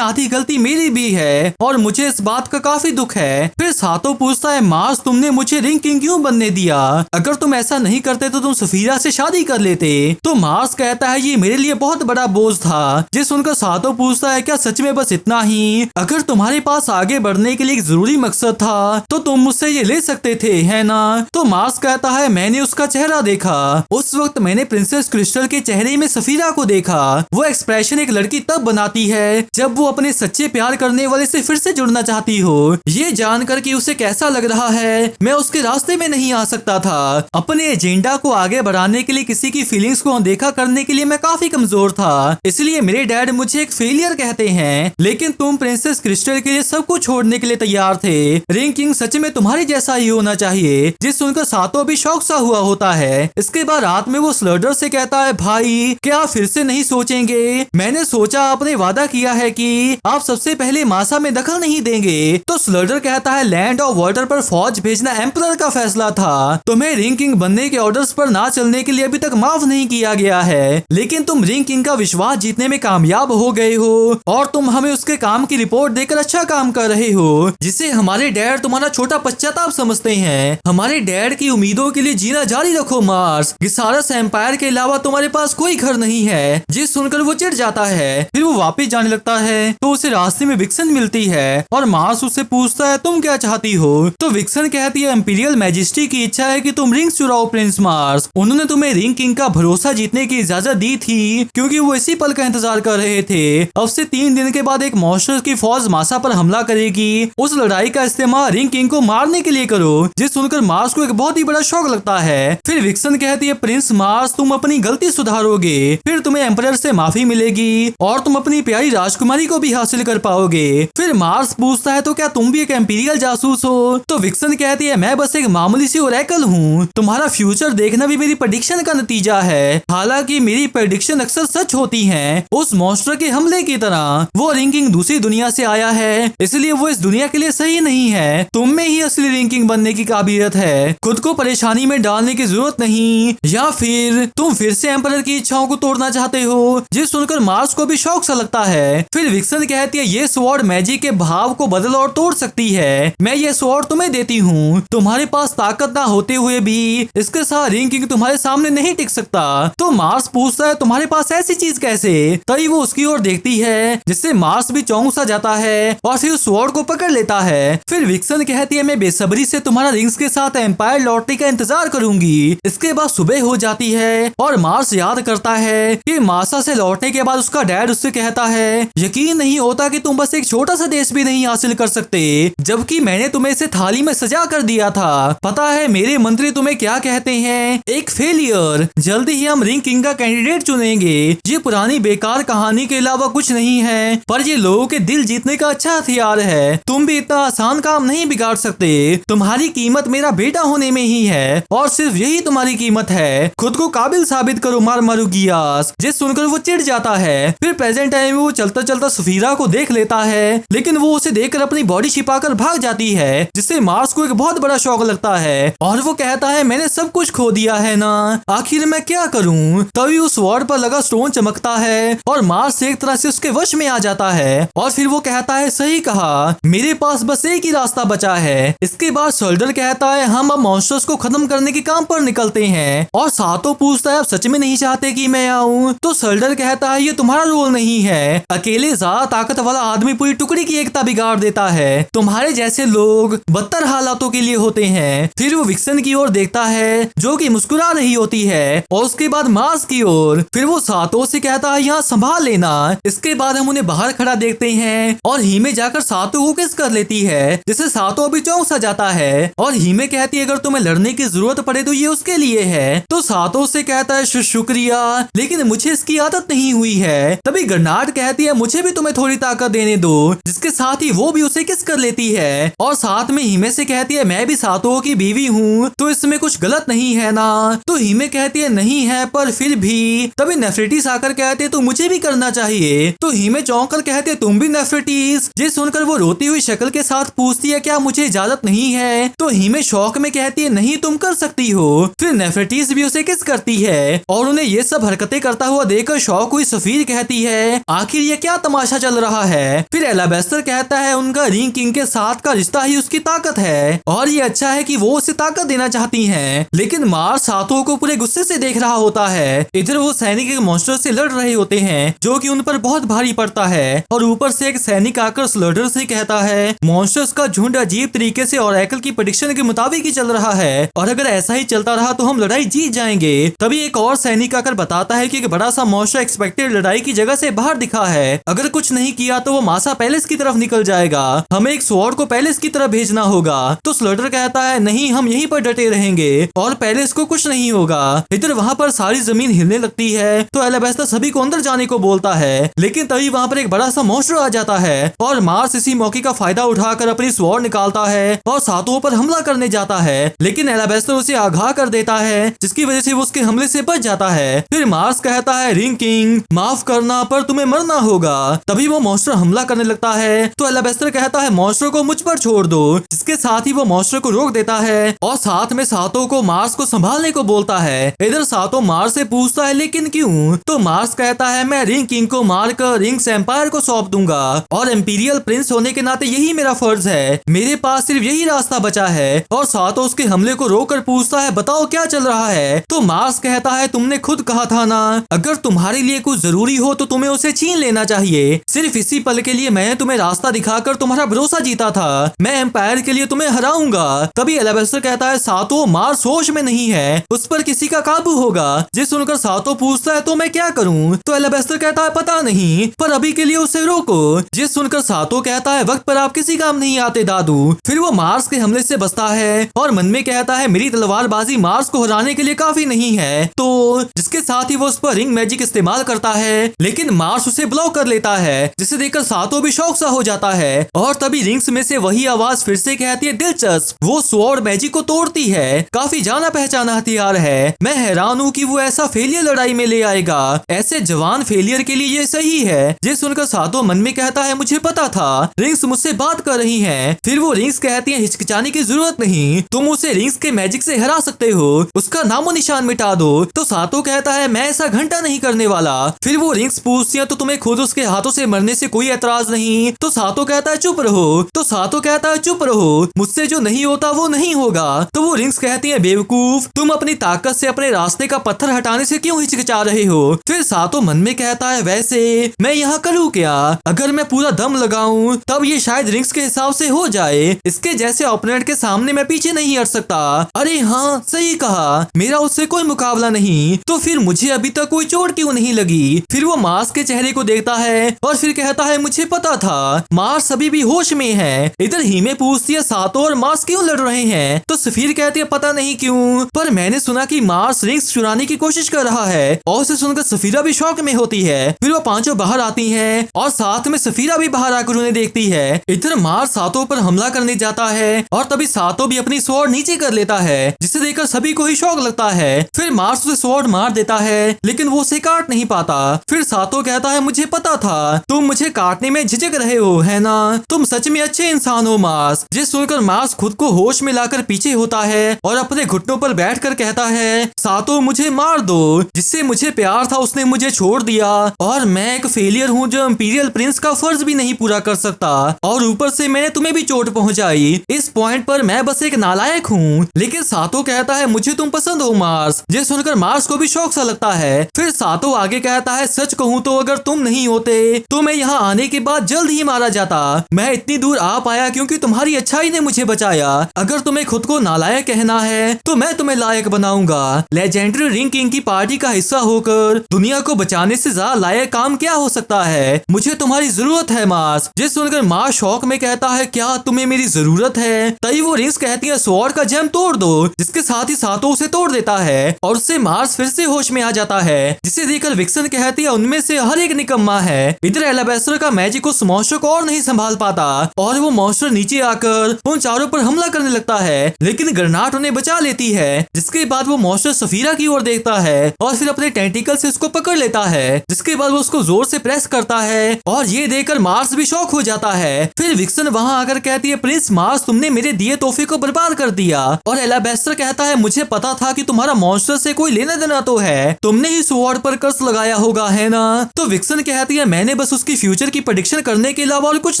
आधी गलती मेरी भी है और मुझे इस बात का काफी दुख है। फिर सातो पूछता है मार्स तुमने मुझे रिंग किंग क्यों बनने दिया? अगर तुम ऐसा नहीं करते तो तुम सफीरा से शादी कर लेते। तो मार्स कहता है ये मेरे लिए बहुत बड़ा बोझ था। जिस सुनकर सातो पूछता है क्या सच में बस इतना ही? अगर तुम्हारे पास आगे बढ़ने के लिए एक जरूरी मकसद था तो तुम मुझसे ये ले सकते थे, है ना? तो मार्स कहता है मैंने उसका चेहरा देखा। उस वक्त मैंने प्रिंसेस क्रिस्टल के चेहरे में सफीरा को देखा। वो एक्सप्रेशन एक लड़की तब बनाती है जब वो अपने सच्चे प्यार करने वाले से फिर से जुड़ना चाहती हो। ये जानकर कि उसे कैसा लग रहा है मैं उसके रास्ते में नहीं आ सकता था। अपने एजेंडा को आगे बढ़ाने के लिए किसी की फीलिंग्स को अनदेखा करने के लिए मैं काफी कमजोर था। इसलिए मेरे डैड मुझे एक फेलियर कहते हैं। लेकिन तुम प्रिंसेस क्रिस्टल के लिए सब कुछ छोड़ने के लिए तैयार थे। रिंग किंग सच में तुम्हारी जैसा ही होना चाहिए। जिस सुनकर सातो भी शौक सा हुआ होता है। इसके बाद रात में वो स्लर्डर से कहता है भाई क्या फिर से नहीं सोचेंगे? मैंने सोचा आपने वादा किया है कि आप सबसे पहले मासा में दखल नहीं देंगे। तो स्लर्डर कहता है लैंड और वाटर पर फौज भेजना एम्परर का फैसला था। तुम्हें रिंग किंग बनने के ऑर्डर्स पर ना चलने के लिए अभी तक माफ नहीं किया गया है। लेकिन तुम रिंग किंग का विश्वास जीतने में कामयाब हो गए हो और तुम हमें उसके काम की रिपोर्ट देकर अच्छा काम कर रहे हो, जिसे हमारे डैड तुम्हारा छोटा पश्चाताप समझते हैं। हमारे डैड की उम्मीदों के लिए जीना जारी रखो मार्स। गिसारस एम्पायर के अलावा तुम्हारे पास कोई घर नहीं है। जिस सुनकर वो चिढ़ जाता है। फिर वो वापस जाने लगता है तो उसे रास्ते में विक्सन मिलती है और मार्स उससे पूछता है तुम क्या चाहती हो? तो विक्सन कहती है इंपीरियल मैजेस्टी की इच्छा है कि तुम रिंग्स चुराओ प्रिंस मार्स। उन्होंने तुम्हें रिंग किंग का भरोसा जीतने की इजाजत दी थी क्योंकि वो इसी पल का इंतजार कर रहे थे। अब से 3 दिन के बाद एक मॉन्स्टर की फौज मासा पर हमला करेगी। उस लड़ाई का इस्तेमाल रिंग किंग को मारने के लिए करो। जिस सुनकर मार्स को एक बहुत ही बड़ा शौक लगता है। फिर विक्सन कहती है प्रिंस मार्स तुम अपनी गलती सुधारोगे, फिर तुम्हें एम्परर से माफी मिलेगी और तुम अपनी प्यारी राजकुमारी को भी हासिल कर पाओगे। फिर मार्स पूछता है तो क्या तुम भी एक एम्पीरियल जासूस हो? तो विक्सन कहती है मैं बस एक मामूली सी ओरेकल हूँ। तुम्हारा फ्यूचर देखना भी मेरी प्रेडिक्शन का नतीजा है। हालांकि मेरी प्रेडिक्शन अक्सर सच होती हैं। उस मॉन्स्टर के हमले की तरह वो रिंग किंग दूसरी दुनिया से आया है, इसलिए वो इस दुनिया के लिए सही नहीं है। तुम में ही असली रिंग किंग बनने की काबिलियत है। खुद को परेशानी में डालने की जरूरत नहीं। या फिर तुम फिर से एम्परर की इच्छाओं को तोड़ना चाहते हो? जिस सुनकर मार्स को भी शौक सा लगता है। फिर विक्सन कहती है ये स्वॉर्ड मैजिक के भाव को बदल और तोड़ सकती है। मैं ये स्वॉर्ड तुम्हें देती हूँ। तुम्हारे पास ताकत ना होते हुए भी इसके साथ रिंग किंग तुम्हारे सामने नहीं टिक सकता। तो मार्स पूछता है तुम्हारे पास ऐसी चीज कैसे? तभी वो उसकी ओर देखती है जिससे मार्स भी चौंक सा जाता है और फिर उस स्वॉर्ड को पकड़ लेता है। फिर विक्सन कहती है मैं बेसब्री से तुम्हारा रिंग्स के साथ एम्पायर लौटने का इंतजार करूंगी। इसके बाद सुबह हो जाती है और मार्स याद करता है कि मासा से लौटने के बाद उसका डैड उससे कहता है यकीन नहीं होता कि तुम बस एक छोटा सा देश भी नहीं हासिल कर सकते, जबकि मैंने तुम्हें इसे थाली में सजा कर दिया था। पता है मेरे मंत्री तुम्हें क्या कहते हैं? एक फेलियर। जल्दी ही हम रिंग किंग का कैंडिडेट चुनेंगे। ये पुरानी बेकार कहानी के अलावा कुछ नहीं है, पर ये लोगों के दिल जीतने का अच्छा हथियार है। तुम भी इतना आसान काम नहीं बिगाड़ सकते। तुम्हारी कीमत मेरा बेटा होने में ही है और सिर्फ यही तुम्हारी कीमत है। खुद को काबिल साबित करो मार मारूगियास। जिस सुनकर वो चिढ़ जाता है। फिर प्रेजेंट टाइम में वो चलता चलता सफीरा को देख लेता है, लेकिन वो उसे देखकर अपनी बॉडी छिपाकर भाग जाती है, जिससे मार्स को एक बहुत बड़ा शौक लगता है और वो कहता है मैंने सब कुछ खो दिया है ना, आखिर मैं क्या करूं? तभी उस स्वॉर्ड पर लगा स्टोन चमकता है और मार्स एक तरह से उसके वश में आ जाता है और फिर वो कहता है सही कहा, मेरे पास बस एक ही रास्ता बचा है। इसके बाद सोल्डर कहता है हम अब मॉन्स्टर्स को खत्म करने के काम पर निकलते हैं और सातो पूछता है आप सच में नहीं चाहते कि मैं आऊं? तो सोल्डर कहता है ये तुम्हारा रोल नहीं है। अकेले ज्यादा ताकत वाला आदमी पूरी टुकड़ी की एकता बिगाड़ देता है। तुम्हारे जैसे लोग बदतर हालातों के लिए होते हैं। फिर वो विक्सन की ओर देखता है जो कि मुस्कुरा रही होती है और उसके बाद मार्स की ओर। फिर वो सातो से कहता है यहाँ संभाल लेना। इसके बाद हम उन्हें बाहर खड़ा देखते हैं और हीमे जाकर सातो को किस कर लेती है, जिससे सातो अभी चौंक सा जाता है और हीमे कहती है अगर तुम्हें लड़ने की जरूरत पड़े तो ये उसके लिए है। तो सातो से कहता है शुक्रिया, लेकिन मुझे इसकी आदत नहीं हुई है। तभी गर्नाट कहती है मुझे भी तुम्हें थोड़ी ताकत देने दो, जिसके साथ ही वो भी उसे किस कर लेती है और साथ में हीमे से कहती है मैं भी सातो की बीवी हूँ तो इसमें कुछ गलत नहीं है ना। तो हीमे कहती है नहीं है पर फिर भी। तभी नेफ्रेटिस आकर कहते तो मुझे भी करना चाहिए। तो हीमे चौंक कर कहते तुम भी नेफ्रेटिस? ये सुनकर वो रोती हुई शक्ल के साथ पूछती है क्या मुझे इजाजत नहीं है? तो हीमे शौक शौक में कहती है नहीं तुम कर सकती हो। फिर नेफरेटिस भी उसे किस करती है और उन्हें ये सब हरकतें करता हुआ देखकर शौक हुई सफीर कहती है आखिर ये क्या तमाशा चल रहा है। फिर एलाबेस्टर कहता है उनका रिंग किंग के साथ का रिश्ता ही उसकी ताकत है और ये अच्छा है कि वो उसे ताकत देना चाहती हैं। लेकिन मार्स सातों को पूरे गुस्से से देख रहा होता है। इधर वो सैनिक एक मॉन्स्टर से लड़ रहे होते हैं जो कि उन पर बहुत भारी पड़ता है और ऊपर से एक सैनिक आकर स्लर्डर से कहता है मॉन्स्टर्स का झुंड अजीब तरीके से ऑरेकल की प्रेडिक्शन के मुताबिक ही चल रहा है और अगर ऐसा ही चलता रहा तो हम लड़ाई जीत जाएंगे। तभी एक और सैनिक आकर बताता है कि एक बड़ा सा मॉन्स्टर एक्सपेक्टेड लड़ाई की जगह से बाहर दिखा है, अगर कुछ नहीं किया तो वो मासा पैलेस की तरफ निकल जाएगा, हमें एक स्वॉर्ड को पैलेस की तरफ भेजना होगा। तो स्लर्डर कहता है नहीं हम यहीं पर डटे रहेंगे और पैलेस को कुछ नहीं होगा। इधर वहाँ पर सारी जमीन हिलने लगती है तो एलाबेस्टर सभी को अंदर जाने को बोलता है, लेकिन तभी वहाँ पर एक बड़ा सा मॉन्स्टर आ जाता है और मार्स इसी मौके का फायदा उठाकर अपनी स्वॉर्ड निकालता है और सातों पर हमला करने जाता है, लेकिन एलाबेस्टर उसे आगाह कर देता है जिसकी वजह से वो उसके हमले से बच जाता है। फिर मार्स कहता है रिंग किंग माफ करना पर तुम्हें मरना होगा। तभी वो मॉन्स्टर हमला करने लगता है तो एलाबेस्टर कहता है मॉन्स्टर को मुझ पर छोड़ दो, जिसके साथ ही वो मॉन्स्टर को रोक देता है और साथ में सातों को मार्स को संभालने को बोलता है। इधर सातों मार्स से पूछता है लेकिन क्यों? तो मार्स कहता है मैं रिंग किंग को मारकर रिंग्स एम्पायर को सौंप दूंगा और एम्पीरियल प्रिंस होने के नाते यही मेरा फर्ज है, मेरे पास सिर्फ यही रास्ता बचा है। और सातों उसके हमले को रोककर पूछता है बताओ क्या चल रहा है? तो मार्स कहता है तुमने खुद कहा था ना अगर तुम्हारे लिए कुछ जरूरी हो तो तुम्हें उसे छीन लेना चाहिए, सिर्फ इसी पल के लिए मैंने तुम्हें रास्ता दिखाकर तुम्हारा भरोसा जीता था, मैं एम्पायर के लिए तुम्हें हराऊंगा। तभी एलाबेस्टर कहता है सातों मार्स होश में नहीं है, उस पर किसी का काबू होगा। जिस सुनकर सातों पूछता है तो मैं क्या करूं? तो एलाबेस्टर कहता है पता नहीं पर अभी के लिए उसे रोको। जिस सुनकर सातों कहता है वक्त पर आप किसी काम नहीं आते दादू। फिर वो मार्स के हमले से बचता है और मन में कहता है मेरी तलवारबाजी मार्स को हराने के लिए काफी नहीं है, तो जिसके साथ ही वो उस पर रिंग मैजिक इस्तेमाल करता है, लेकिन मार्स उसे ब्लॉक कर लेता है जिसे देखकर सातों भी शौक सा हो जाता है। और तभी रिंग्स में से वही आवाज फिर से कहती है दिलचस्प, वो स्वॉर्ड मैजिक को तोड़ती है, काफी जाना पहचाना हथियार है, मैं हैरान हूँ कि वो ऐसा फेलियर लड़ाई में ले आएगा, ऐसे जवान फेलियर के लिए ये सही है। ये सुनकर सातों मन में कहता है मुझे पता था रिंग्स मुझसे बात कर रही है। फिर वो रिंग्स कहती है हिचकिचाने की जरूरत नहीं, तुम उसे रिंग्स के मैजिक से हरा सकते हो, उसका नामो निशान मिटा दो। तो सातों कहता है मैं ऐसा घंटा नहीं करने वाला। फिर वो रिंग्स पूछती है तो तुम्हें खुद उसके हाथों से मरने से कोई एतराज नहीं? तो सातों कहता है चुप रहो। तो सातों कहता है चुप रहो, मुझसे जो नहीं होता वो नहीं होगा। तो वो रिंग्स कहती है बेवकूफ, तुम अपनी ताकत से अपने रास्ते का पत्थर हटाने से क्यों हिचकिचा रहे हो? फिर सातों मन में कहता है वैसे मैं यहाँ करूँ क्या? अगर मैं पूरा दम लगाऊं तब ये शायद रिंग्स के हिसाब से हो जाए, इसके जैसे ओपोनेंट के सामने मैं पीछे नहीं हट सकता। अरे हाँ सही कहा, मेरा उससे कोई मुकाबला नहीं, तो फिर मुझे अभी तक कोई चोट क्यों नहीं लगी? फिर वो मार्स के चेहरे को देखता है और फिर कहता है मुझे पता था मार्स अभी भी होश में है। इधर हीमे पूछती है सातों और मार्स क्यों लड़ रहे हैं? तो सफीर कहती है पता नहीं क्यों, पर मैंने सुना कि मार्स रिंग्स चुराने की कोशिश कर रहा है। और उसे सुनकर सफीरा भी शौक में होती है। फिर वो पांचों बाहर आती हैं और साथ में सफीरा भी बाहर आकर उन्हें देखती है। इधर मार्स सातों पर हमला करने जाता है और तभी सातों भी अपनी स्वॉर्ड नीचे कर लेता है, जिसे देखकर सभी को ही शौक लगता है। फिर मार्स उसे स्वॉर्ड मार देता है लेकिन वो उसे काट नहीं पाता। फिर सातों कहता है मुझे पता था तुम मुझे काटने में झिझक रहे हो है ना, तुम सच में अच्छे इंसान हो मार्स। जिस सुनकर मार्स खुद को होश में लाकर पीछे होता है और अपने घुटनों पर बैठकर कहता है सातों मुझे मार दो, जिससे मुझे प्यार था उसने मुझे छोड़ दिया और मैं एक फेलियर हूँ जो इंपीरियल प्रिंस का फर्ज भी नहीं पूरा कर सकता, और ऊपर से मैंने तुम्हें भी चोट पहुंचाई। इस पॉइंट पर मैं बस एक नालायक हूँ। लेकिन सातों कहता है मुझे तुम पसंद हो मार्स। ये सुनकर मार्स को भी शौक सा लगता है। फिर सातों आगे कहता है सच कहूँ तो अगर तुम नहीं होते तो मैं यहाँ आने के बाद जल्द ही मारा जाता। मैं इतनी दूर आ पाया क्योंकि तुम्हारी अच्छाई ने मुझे बचाया। अगर तुम्हें खुद को नालायक कहना है तो मैं तुम्हें लायक बनाऊंगा। लेजेंडरी रिंग किंग की पार्टी का हिस्सा होकर दुनिया को बचाने से ज्यादा लायक काम क्या हो सकता है? मुझे तुम्हारी जरूरत है मार्स। ये सुनकर मार्स शौक में कहता है क्या तुम्हें मेरी जरूरत है? तभी वो रिंग्स कहती है स्वॉर्ड का जेम तोड़ दो, जिसके साथ ही सातों उसे तोड़ देता है और उससे मार्स फिर से होश में आ जाता है, जिसे देखकर विक्सन कहती है उनमें से हर एक निकम्मा है। इधर एलाबेस्टर का मैजिक उस मॉन्स्टर को और नहीं संभाल पाता और वो मॉन्स्टर नीचे आकर उन चारों पर हमला करने लगता है, लेकिन ग्रेनाट उन्हें बचा लेती है। जिसके बाद वो मॉन्स्टर सफीरा की ओर देखता है और फिर अपने टेंटिकल से उसको पकड़ लेता है, जिसके बाद वो उसको जोर से प्रेस करता है और ये देखकर मार्स भी शॉक हो जाता है। फिर विक्सन वहाँ आकर कहती है प्रिंस मार्स तुमने मेरे दिए तोहफे को बर्बाद कर दिया। और एलाबेस्टर कहता है मुझे पता था कि तुम्हारा मॉन्स्टर से कोई लेना देना तो है, तुमने ही स्वॉर्ड पर कर्स लगाया होगा, है ना। तो विक्सन कहती है मैंने बस उसकी फ्यूचर की प्रेडिक्शन करने के अलावा और कुछ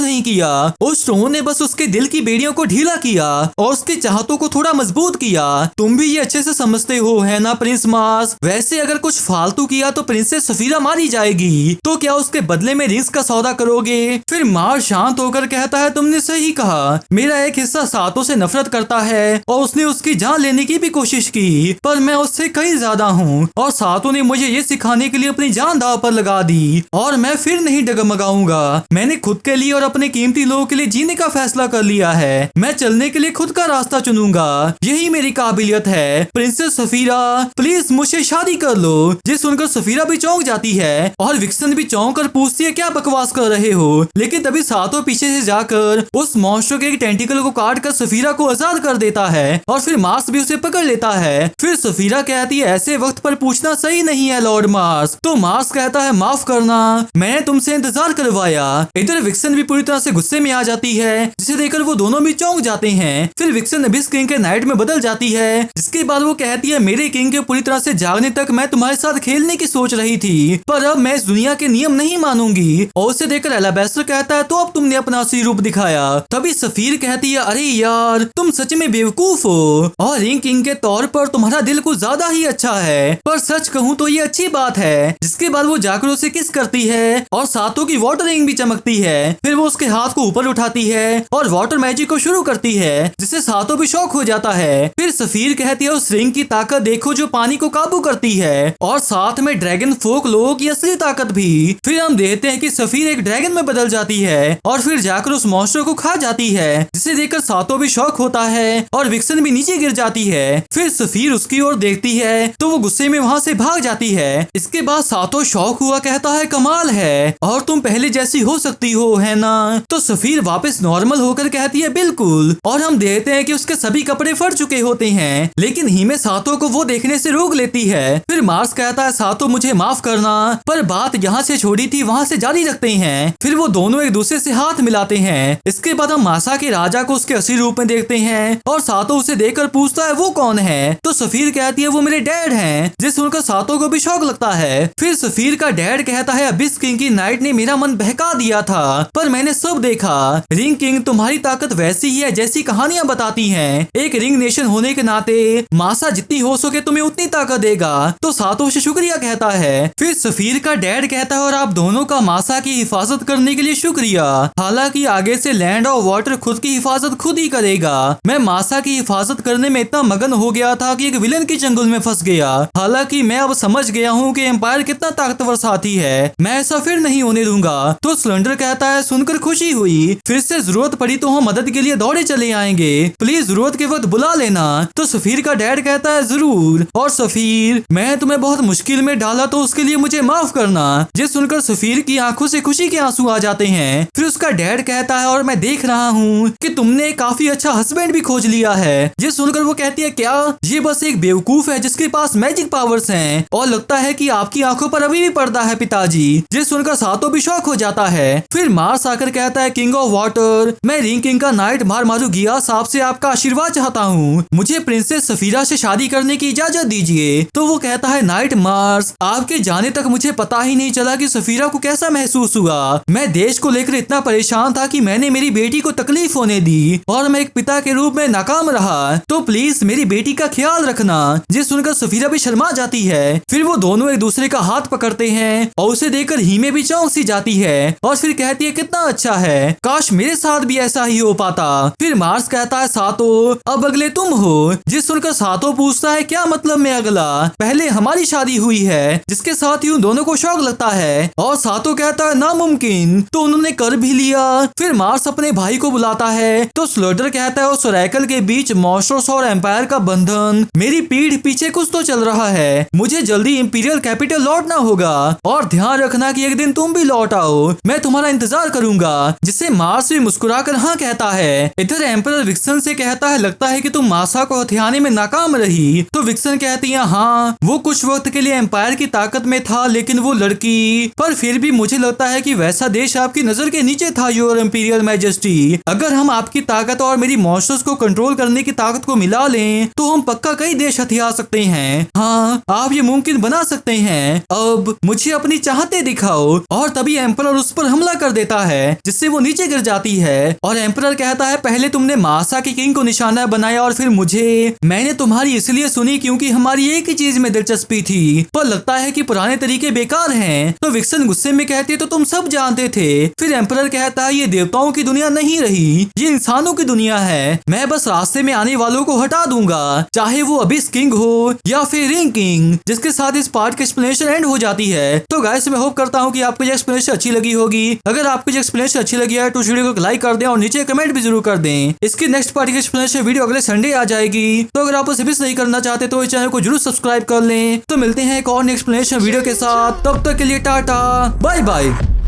नहीं किया। उस स्टोन ने बस उसके दिल की बेड़ियों को ढीला किया और उसकी चाहतों को थोड़ा मजबूत किया। तुम भी ये अच्छे से समझते हो, है ना प्रिंस मार्स। वैसे अगर कुछ फालतू किया तो प्रिंसेस सफीरा मारी जाएगी, तो क्या उसके बदले में रिंग्स का सौदा करोगे। फिर मार्स शांत होकर कहता है तुमने सही कहा, मेरा एक हिस्सा सातों से नफरत करता है और उसने उसकी जान लेने की भी कोशिश की, पर मैं उससे कहीं ज्यादा हूँ और सातों ने मुझे ये सिखाने के लिए अपनी जान दांव पर लगा दी और मैं फिर नहीं डगमगाऊंगा। मैंने खुद के लिए और अपने कीमती लोगों के लिए जीने का फैसला कर लिया है। मैं चलने के लिए खुद का रास्ता चुनूंगा, यही मेरी काबिलियत है। प्रिंसेस सफीरा प्लीज मुझसे शादी कर लो। ये सुनकर सफीरा भी चौंक जाती है और विक्सन भी चौंक कर पूछती है क्या बकवास कर रहे हो। लेकिन तभी सातों पीछे से जाकर उस मॉन्स्टर के एक टेंटिकल को काट कर सफीरा को आजाद कर देता है और फिर मार्स भी उसे पकड़ लेता है। फिर सफीरा कहती है ऐसे वक्त पर पूछना सही नहीं है लॉर्ड मार्स। तो मार्स कहता है माफ करना, मैंने तुमसे इंतजार करवाया। इधर विक्सन भी पूरी तरह से गुस्से में आ जाती है, जिसे देखकर वो दोनों भी चौंक जाते हैं। फिर विक्सन अबिस किंग के नाइट में बदल जाती है, जिसके बाद वो कहती है मेरे किंग के पूरी तरह से जागने तक मैं तुम्हारे साथ खेलने की सोच रही थी, पर अब मैं इस दुनिया के नियम नहीं मानूंगी। और उसे देखकर एलाबेस्टर कहता है तो अब तुमने अपना असली रूप दिखाया। तभी सफीर कहती है अरे यार तुम सच में बेवकूफ हो और रिंग किंग के तौर पर तुम्हारा दिल कुछ ज्यादा ही अच्छा है, पर सच कहूँ तो ये अच्छी बात है। जिसके बाद वो जाकर उसे किस करती है और सातों की वाटर रिंग भी चमकती है। फिर वो उसके हाथ को ऊपर उठाती है और वाटर मैजिक को शुरू करती है, जिससे सातों भी शॉक हो जाता है। फिर सफीर कहती है उस रिंग की ताकत देखो जो पानी को काबू करती है और साथ में ड्रैगन फोक लोगों की असली ताकत भी। फिर हम देखते हैं कि सफीर एक ड्रैगन में बदल जाती है और फिर जाकर उस मॉन्स्टर को खा जाती है, जिसे देखकर सातों भी शॉक होता है और विक्सन भी नीचे गिर जाती है। फिर सफीर उसकी ओर देखती है तो वो गुस्से में वहाँ से भाग जाती है। इसके बाद सातों शौक हुआ कहता है कमाल है और तुम पहले जैसी हो सकती हो, है ना। तो सफीर वापस नॉर्मल होकर कहती है बिल्कुल, और हम देखते हैं कि उसके सभी कपड़े फट चुके होते हैं, लेकिन हीमे सातों को वो देखने से रोक लेती है। फिर मार्स कहता है सातों मुझे माफ करना, पर बात यहाँ से छोड़ी थी वहाँ से जारी रखते हैं। फिर वो दोनों एक दूसरे से हाथ मिलाते हैं। इसके बाद हम मासा के राजा को उसके असली रूप में देखते हैं और सातों उसे देखकर पूछता है वो कौन है। तो सफीर कहती है वो मेरे डैड हैं, जिस सुनकर सातों को भी शौक लगता है। फिर सफीर का डैड कहता है अबिस किंग की नाइट ने मेरा मन बहका दिया था, पर मैंने सब देखा। रिंग किंग तुम्हारी ताकत वैसी ही है जैसी कहानियां बताती हैं। एक रिंग नेशन होने के नाते मासा जितनी हो सके तुम्हें उतनी ताकत देगा। तो सातों से शुक्रिया कहता है। फिर सफीर का डैड कहता है और आप दोनों का मासा की हिफाजत करने के लिए शुक्रिया। हालांकि आगे से लैंड और वाटर खुद की हिफाजत खुद ही करेगा। मैं मासा की हिफाजत करने में इतना मगन हो गया था कि एक विलन के चंगुल में फंस गया। हालांकि मैं अब समझ गया हूँ कि एम्पायर कितना ताकतवर साथी है, मैं ऐसा फिर नहीं होने दूंगा। तो सिलेंडर कहता है सुनकर खुशी हुई, फिर से जरूरत पड़ी तो हम मदद के लिए दौड़े चले आएंगे, प्लीज जरूरत के वक्त बुला लेना। तो सफीर का डैड कहता है जरूर, और सफीर मैं तुम्हें बहुत मुश्किल में डाला तो उसके लिए मुझे माफ करना। ये सुनकर सफीर की आंखों से खुशी के आंसू आ जाते हैं। फिर उसका डैड कहता है और मैं देख रहा हूँ कि तुमने काफी अच्छा हस्बैंड भी खोज लिया है। ये सुनकर वो कहती है क्या, ये बस एक बेवकूफ है जिसके पास मैजिक पावर्स हैं और लगता है कि आपकी आंखों पर अभी भी पर्दा है पिताजी। ये सुनकर सातों भी शौक हो जाता है। फिर मार्स आकर कहता है किंग ऑफ वाटर मैं रिंग किंग का नाइट मारू गियास आपसे आपका आशीर्वाद चाहता हूँ, मुझे प्रिंसेस सफीरा से शादी करने की इजाजत दीजिए। तो वो कहता है नाइट मार्स आपके जाने तक मुझे पता ही नहीं चला कि सफीरा को कैसा महसूस हुआ। मैं देश को लेकर इतना परेशान था कि मैंने मेरी बेटी को तकलीफ होने दी और मैं एक पिता के रूप में नाकाम रहा, तो प्लीज मेरी बेटी का ख्याल रखना। ये सुनकर सफीरा भी शर्मा जाती है। फिर वो दोनों एक दूसरे का हाथ पकड़ते हैं और उसे देखकर हीमे भी चौंक सी जाती है और फिर कहती है कितना अच्छा है, काश मेरे साथ भी ऐसा ही हो पाता। फिर मार्स कहता है सातों अब अगले तुम हो। जिस सुनकर सातों पूछता है क्या मतलब में अगला, पहले हमारी शादी हुई है, जिसके साथ ही उन दोनों को शौक लगता है और सातों कहता है नामुमकिन, तो उन्होंने कर भी लिया। फिर मार्स अपने भाई को बुलाता है तो स्लर्डर कहता है उस सोरैकल के बीच मॉन्स्टर्स और एम्पायर का बंधन, मेरी पीठ पीछे कुछ तो चल रहा है, मुझे जल्दी इंपीरियल कैपिटल लौटना होगा और ध्यान रखना कि एक दिन तुम भी लौट आओ, मैं तुम्हारा इंतजार करूंगा। जिससे मार्स भी मुस्कुराकर हाँ कहता है। इधर एम्परर विक्सन से कहता है लगता है कि तुम मासा को हथियाने में नाकाम रही। तो विक्सन कहती है हाँ वो कुछ वक्त के लिए एम्पायर की ताकत में था, लेकिन वो लड़की, पर फिर भी मुझे लगता है कि वैसा देश आपकी नजर के नीचे था योर इंपीरियल मैजेस्टी। अगर हम आपकी ताकत और मेरी मॉन्स्टर्स उसको कंट्रोल करने की ताकत को मिला लें तो हम पक्का कई देश हथिया सकते हैं। हाँ, आप ये मुमकिन बना सकते हैं। अब मुझे अपनी चाहते दिखाओ। और तभी एम्परर उस पर हमला कर देता है जिससे वो नीचे गिर जाती है और एम्परर कहता है पहले तुमने मासा के किंग को निशाना बनाया और फिर मुझे। मैंने तुम्हारी इसलिए सुनी क्योंकि हमारी एक ही चीज में दिलचस्पी थी, पर लगता है कि पुराने तरीके बेकार हैं। तो विक्सन गुस्से में कहती है तो तुम सब जानते थे। फिर एम्परर कहता है ये देवताओं की दुनिया नहीं रही, ये इंसानों की दुनिया है। मैं बस रास्ते में आने वालों को हटा दूंगा, चाहे वो अबिस किंग हो या फिर रिंग किंग। जिसके साथ इस पार्ट की एक्सप्लेनेशन एंड हो जाती है। तो गाइस मैं होप करता हूँ कि आपको ये एक्सप्लेनेशन अच्छी लगी होगी। अगर आपको ये एक्सप्लेनेशन अच्छी लगी है तो वीडियो को लाइक कर दें और नीचे कमेंट भी जरूर कर दें। इसकी नेक्स्ट पार्ट की एक्सप्लेनेशन वीडियो अगले संडे आ जाएगी। तो अगर आप उसे मिस नहीं करना चाहते तो इस चैनल को जरूर सब्सक्राइब कर लें। तो मिलते हैं एक और एक्सप्लेनेशन वीडियो के साथ, तब तक के लिए टाटा बाय बाय।